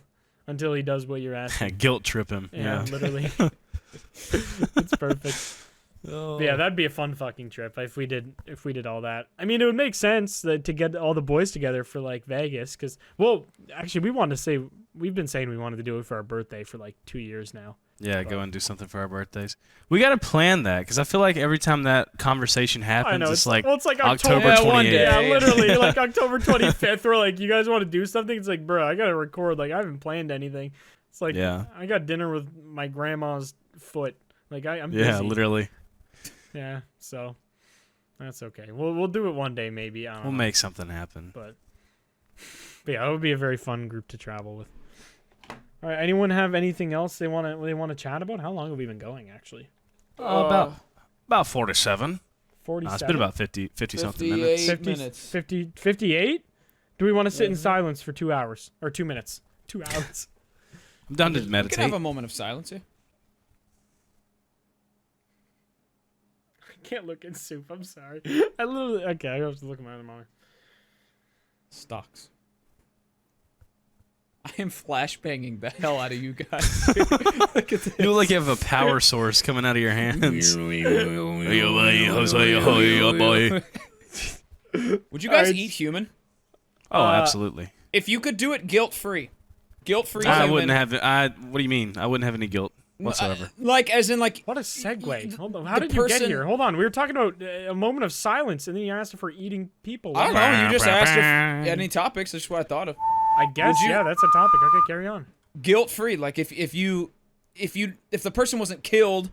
he does what you're asking. Guilt trip him. Yeah, Yeah. literally. It's perfect. Oh. But yeah, that'd be a fun fucking trip if we did all that. I mean, it would make sense to get all the boys together for like Vegas, because actually we've been saying we wanted to do it for our birthday for like 2 years now. Yeah, go and do something for our birthdays. We got to plan that because I feel like every time that conversation happens, I know, it's like October October 28th. 28th. Yeah, literally, like October 25th. We're like, you guys want to do something? It's like, bro, I gotta record. Like, I haven't planned anything. It's like, Yeah. I got dinner with my grandma's foot. Like, I'm Yeah, busy. literally. Yeah, so that's okay. We'll do it one day, maybe. I don't We'll know. make something happen. But yeah, it would be a very fun group to travel with. All right, anyone have anything else they want to chat about? How long have we been going, actually? About 47. 47? It's been about 50 something minutes. 58 minutes. 58? Do we want to sit in silence for 2 hours? Or 2 minutes? 2 hours. I'm done to We meditate. can have a moment of silence here. I can't look at soup. I'm sorry. I literally... Okay, I have to look at my other monitor. Stocks. I am flashbanging the hell out of you guys. Look at this. You look like you have a power source coming out of your hands. Would you guys Alright. eat human? Oh, absolutely. If you could do it guilt-free. Guilt-free I human. wouldn't have. What do you mean? I wouldn't have any guilt whatsoever. Like, as in, like... What a segue. Hold on. How The did you get person- here? Hold on. We were talking about a moment of silence, and then you asked for eating people. I don't know. You just asked if you had any topics. That's what I thought of. I guess, Would you- yeah, that's a topic. Okay, carry on. Guilt-free. Like, if the person wasn't killed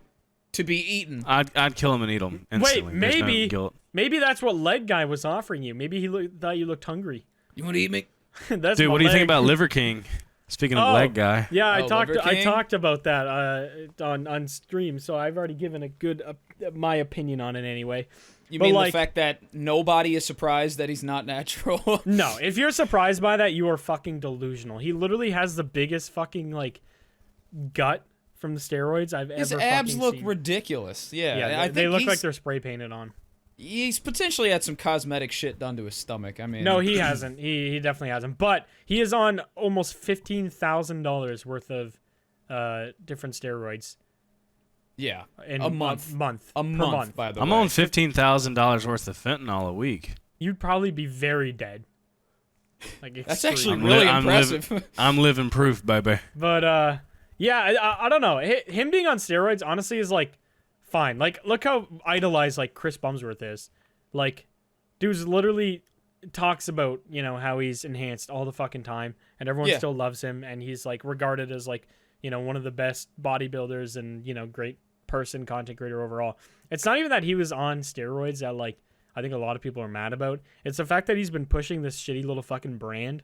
to be eaten. I'd kill him and eat him instantly. There's no maybe- guilt. Maybe that's what leg guy was offering you. Maybe he thought you looked hungry. You want to eat me? That's Dude, my what do you think leg. about Liver King? Speaking of Oh. leg guy. Yeah, I Oh, talked. Liver I King? talked about that on stream, so I've already given a good my opinion on it anyway. You But, mean like- the fact that nobody is surprised that he's not natural? No, if you're surprised by that, you are fucking delusional. He literally has the biggest fucking like gut from the steroids I've His ever abs fucking look seen. ridiculous. Yeah, Yeah, I they think look like he's- they're spray painted on. He's potentially had some cosmetic shit done to his stomach. I mean, No, he hasn't. He definitely hasn't. But he is on almost $15,000 worth of different steroids yeah, in a month. per month. By the I'm way, on $15,000 worth of fentanyl a week. You'd probably be very dead. Like That's extreme. actually I'm really I'm impressive. I'm living proof, baby. But yeah, I don't know. Him being on steroids honestly is like fine. Like look how idolized like Chris Bumsworth is. Like dude's literally talks about, you know, how he's enhanced all the fucking time and everyone Yeah. still loves him and he's like regarded as like, you know, one of the best bodybuilders and, you know, great person, content creator overall. It's not even that he was on steroids that like I think a lot of people are mad about. It's the fact that he's been pushing this shitty little fucking brand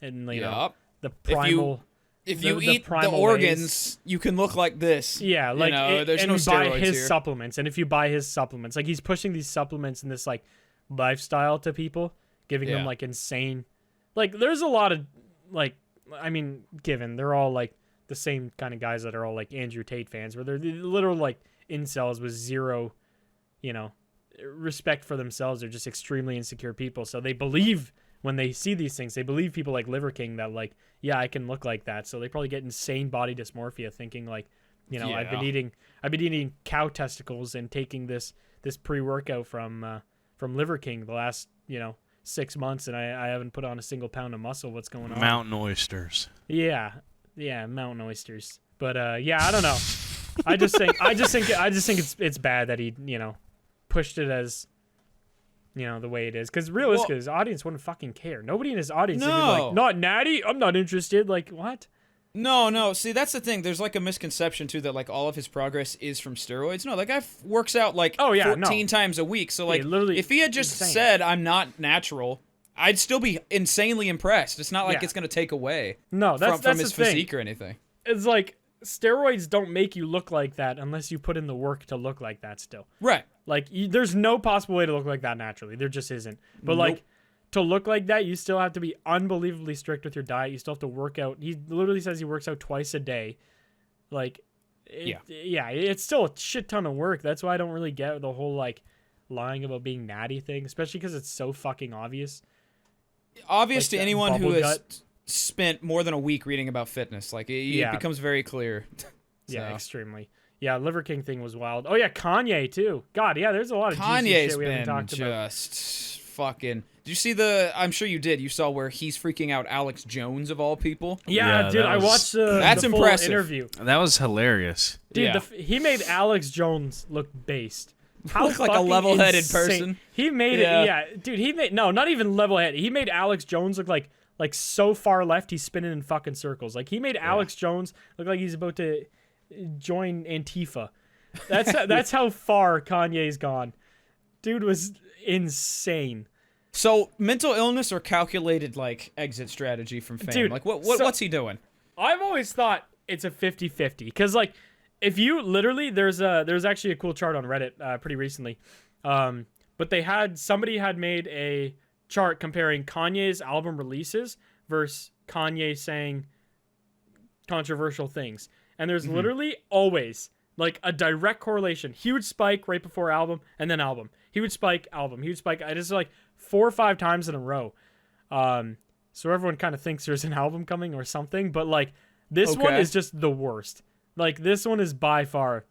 and you know, Yup. the primal If the- you the eat the primal organs, you can look like this. Yeah, like you know, there's and no buy steroids his here. supplements, and if you buy his supplements, like he's pushing these supplements and this like lifestyle to people, giving them Yeah. like insane, like there's a lot of like, I mean, given they're all like the same kind of guys that are all like Andrew Tate fans, where they're literal like incels with zero, you know, respect for themselves. They're just extremely insecure people, so they believe when they see these things, they believe people like Liver King that like, yeah, I can look like that. So they probably get insane body dysmorphia, thinking like, you know, I've been eating cow testicles and taking this pre-workout from Liver King the last, you know, 6 months, and I haven't put on a single pound of muscle. What's going on? Mountain oysters. Yeah, mountain oysters. But yeah, I don't know. I just think it's bad that he, you know, pushed it as, you know, the way it is, because realistically, his audience wouldn't fucking care. Nobody in his audience would be No. like, not natty, I'm not interested. Like, what? No. See, that's the thing. There's like a misconception too that like all of his progress is from steroids. No, that guy works out like Oh, yeah, 14 times a week. So like, literally if he had just insane. said I'm not natural, I'd still be insanely impressed. It's not like Yeah. it's gonna take away No, that's from his the thing. physique or anything. It's like steroids don't make you look like that unless you put in the work to look like that still. Right. Like, there's no possible way to look like that naturally. There just isn't. But, Nope. like, to look like that, you still have to be unbelievably strict with your diet. You still have to work out. He literally says he works out twice a day. Like, it's still a shit ton of work. That's why I don't really get the whole, like, lying about being natty thing, especially because it's so fucking obvious. Obvious Like to that anyone who bubble has gut. spent more than a week reading about fitness. Like it Yeah. becomes very clear. Yeah, So. extremely. Yeah, Liver King thing was wild. Oh, yeah, Kanye, too. God, yeah, there's a lot of juicy Kanye's shit we haven't been talked about. just fucking. Did you see the? I'm sure you did. You saw where he's freaking out Alex Jones of all people. Yeah, dude, I watched that's the full impressive. interview. That was hilarious. Dude, he made Alex Jones look based. How Look like a level-headed insane. person. He made it. Yeah, dude. He made not even level-headed. He made Alex Jones look like so far left he's spinning in fucking circles. Like he made Alex Jones look like he's about to join Antifa. That's how far Kanye's gone. Dude was insane. So mental illness or calculated like exit strategy from fame? Dude, like what's he doing? I've always thought it's a 50-50 because like if you literally there's actually a cool chart on Reddit pretty recently, but somebody had made a chart comparing Kanye's album releases versus Kanye saying controversial things, and there's literally always like a direct correlation. Huge spike right before album and then album. Huge spike, album. Huge spike. It is like 4 or 5 times in a row. So everyone kind of thinks there's an album coming or something, but like this one is just the worst. Like this one is by far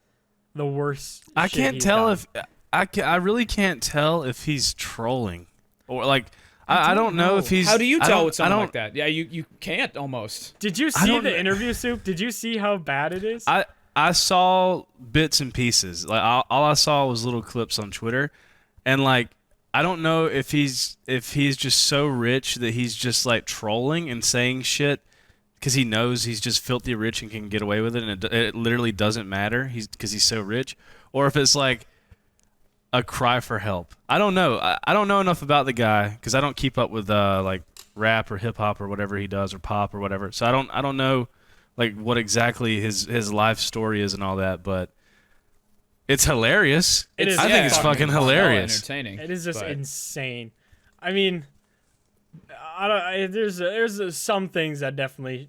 the worst. I can't tell if I really can't tell if he's trolling or like I don't know if he's. How do you tell with something like that? Yeah, you can't almost. Did you see the interview, Soup? Did you see how bad it is? I saw bits and pieces. Like all I saw was little clips on Twitter, and like I don't know if he's just so rich that he's just like trolling and saying shit because he knows he's just filthy rich and can get away with it, and it literally doesn't matter. Because he's so rich, or if it's like a cry for help. I don't know. I don't know enough about the guy because I don't keep up with like rap or hip hop or whatever he does or pop or whatever. So I don't know like what exactly his life story is and all that, but it's hilarious. I think it's fucking hilarious. Entertaining. It is just insane. I mean, there's some things that definitely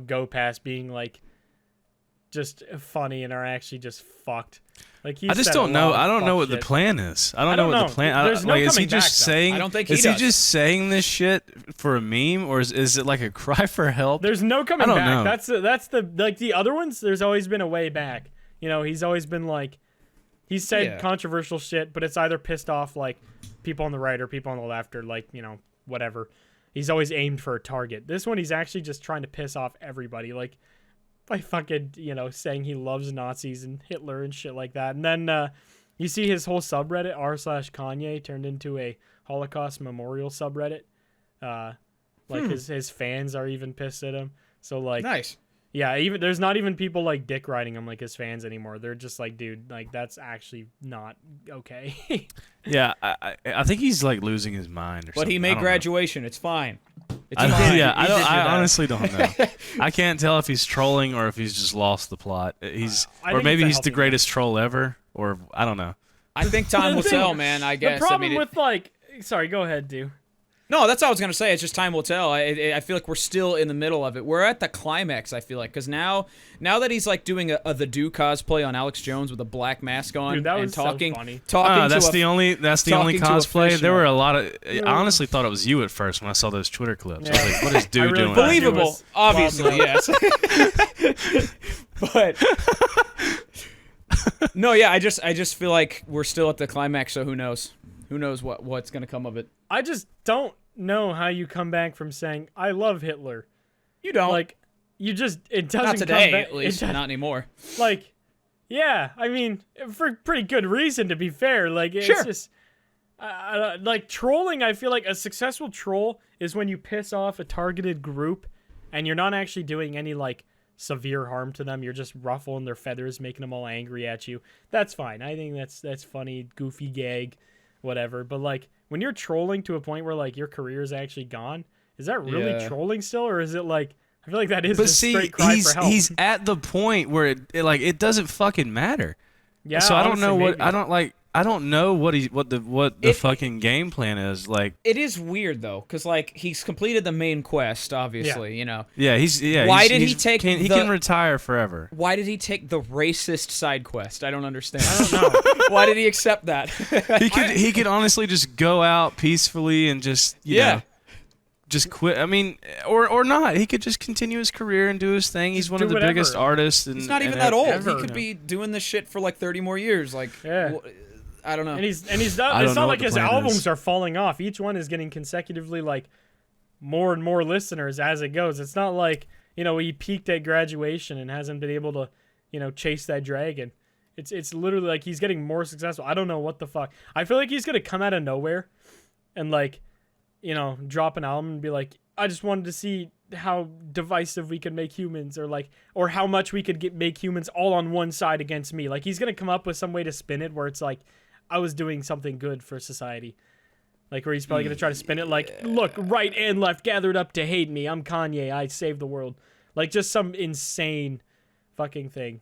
go past being like just funny and are actually just fucked. Like I just don't know. I don't know what the plan is. I don't know what the plan. There's no is he coming just back, saying? I don't think he is does. he just saying this shit for a meme, or is it like a cry for help? There's no coming I don't back. know. That's the like the other ones. There's always been a way back. He's always been like, he's said controversial shit, but it's either pissed off like people on the right or people on the left or like whatever. He's always aimed for a target. This one, he's actually just trying to piss off everybody. Like. By fucking, saying he loves Nazis and Hitler and shit like that. And then you see his whole subreddit, r/Kanye, turned into a Holocaust memorial subreddit. His fans are even pissed at him. So, like... Nice. Yeah, even there's not even people, like, dick riding him like his fans anymore. They're just like, dude, like, that's actually not okay. Yeah, I think he's, like, losing his mind or something. But he made graduation. It's fine. It's fine. Yeah, I honestly don't know. I can't tell if he's trolling or if he's just lost the plot. Or maybe he's the greatest troll ever, or I don't know. I think time will tell, man. I guess. The problem with sorry, go ahead, dude. No, that's all I was gonna say. It's just time will tell. I feel like we're still in the middle of it. We're at the climax. I feel like because now that he's like doing the Do cosplay on Alex Jones with a black mask on, dude, that was and talking, so funny. That's the only cosplay. There were a lot of. Yeah. I honestly thought it was you at first when I saw those Twitter clips. I was like, "What is dude really doing?" Believable, obviously, yes. But no, yeah, I just feel like we're still at the climax. So who knows? Who knows what's gonna come of it? I just don't know how you come back from saying I love Hitler. You don't like. You just it doesn't not today come back, at least, not anymore. Like, yeah, I mean, for pretty good reason to be fair. Like, it's just like trolling. I feel like a successful troll is when you piss off a targeted group, and you're not actually doing any like severe harm to them. You're just ruffling their feathers, making them all angry at you. That's fine. I think that's funny, goofy gag, whatever. But like when you're trolling to a point where like your career is actually gone, is that really trolling still, or is it like? I feel like that is just straight cry for help. He's at the point where it doesn't fucking matter. Yeah. So I don't know maybe. I don't know what the fucking game plan is like. It is weird though, because like he's completed the main quest, obviously, Yeah, Why did he take? He can retire forever. Why did he take the racist side quest? I don't understand. I don't know. Why did he accept that? He could honestly just go out peacefully and just you know, just quit. I mean, or not. He could just continue his career and do his thing. He's one of the biggest artists. He's not even that old. He could be doing this shit for like 30 more years. Like, I don't know. And he's done. I It's don't know not what like the his plan albums is. are falling off. Each one is getting consecutively like more and more listeners as it goes. It's not like, you know, he peaked at graduation and hasn't been able to, you know, chase that dragon. It's literally like he's getting more successful. I don't know what the fuck. I feel like he's gonna come out of nowhere and like, you know, drop an album and be like, I just wanted to see how divisive we could make humans, or how much we could make humans all on one side against me. Like, he's gonna come up with some way to spin it where it's like, I was doing something good for society. Like, where he's probably gonna try to spin it like, look, right and left gathered up to hate me. I'm Kanye. I saved the world. Like, just some insane fucking thing.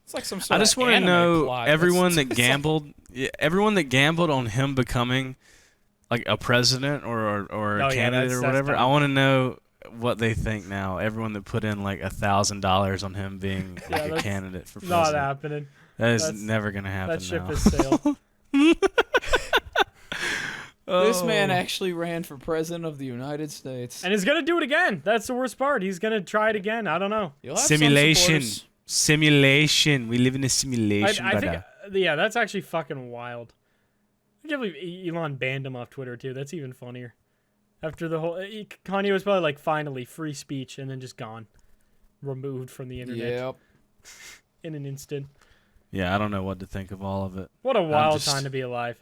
It's like some sort I just want want to know everyone that gambled, everyone that gambled on him becoming like a president or a candidate or whatever. I want to know what they think now. Everyone that put in like $1,000 on him being like a candidate for president. Not happening. That's never gonna happen. That ship now. has sailed. This man actually ran for president of the United States. And he's gonna do it again. That's the worst part. He's gonna try it again. I don't know. You'll have Simulation. some supporters. Simulation. We live in a simulation. I think, brother. yeah, that's actually fucking wild. I can't believe Elon banned him off Twitter too. That's even funnier. After the whole Kanye was probably like, finally free speech, and then just gone, removed from the internet Yep. in an instant. Yeah, I don't know what to think of all of it. What a wild time to be alive.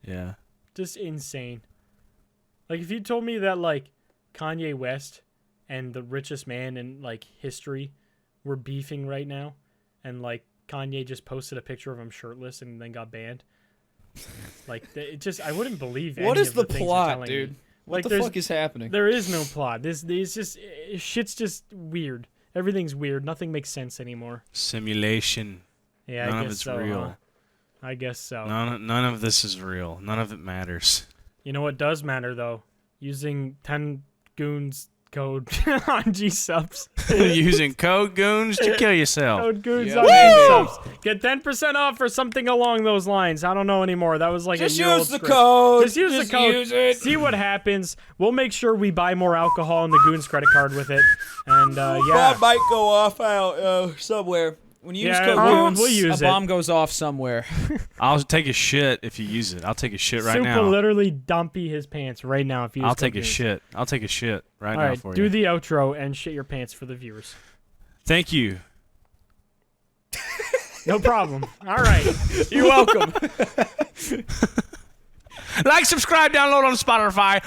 Yeah. Just insane. Like, if you told me that like Kanye West and the richest man in like history were beefing right now, and like Kanye just posted a picture of him shirtless and then got banned, like it just, I wouldn't believe. What any is of the things you're plot, telling dude? me. What Like, the fuck is happening? There is no plot. This just shit's just weird. Everything's weird. Nothing makes sense anymore. Simulation. Yeah, None I of guess it's so. real. I guess so. None of this is real. None of it matters. You know what does matter though? Using 10 goons code on G subs. Using code goons to kill yourself. Code goons Yeah, on baby. G subs. Get 10% off or something along those lines. I don't know anymore. That was like Just a year old use the script. code. Just use the code. Use it. See what happens. We'll make sure we buy more alcohol and the Goons credit card with it. And yeah. That might go off out somewhere. When you use Yeah, code we'll GOONS, use a it. bomb goes off somewhere. I'll take a shit if you use it. I'll take a shit right Soup now. will literally dumpy his pants right now if you use I'll code take a Goons. shit. I'll take a shit right All now right, for do you. the outro and shit your pants for the viewers. Thank you. No problem. All right. You're welcome. Like, subscribe, download on Spotify.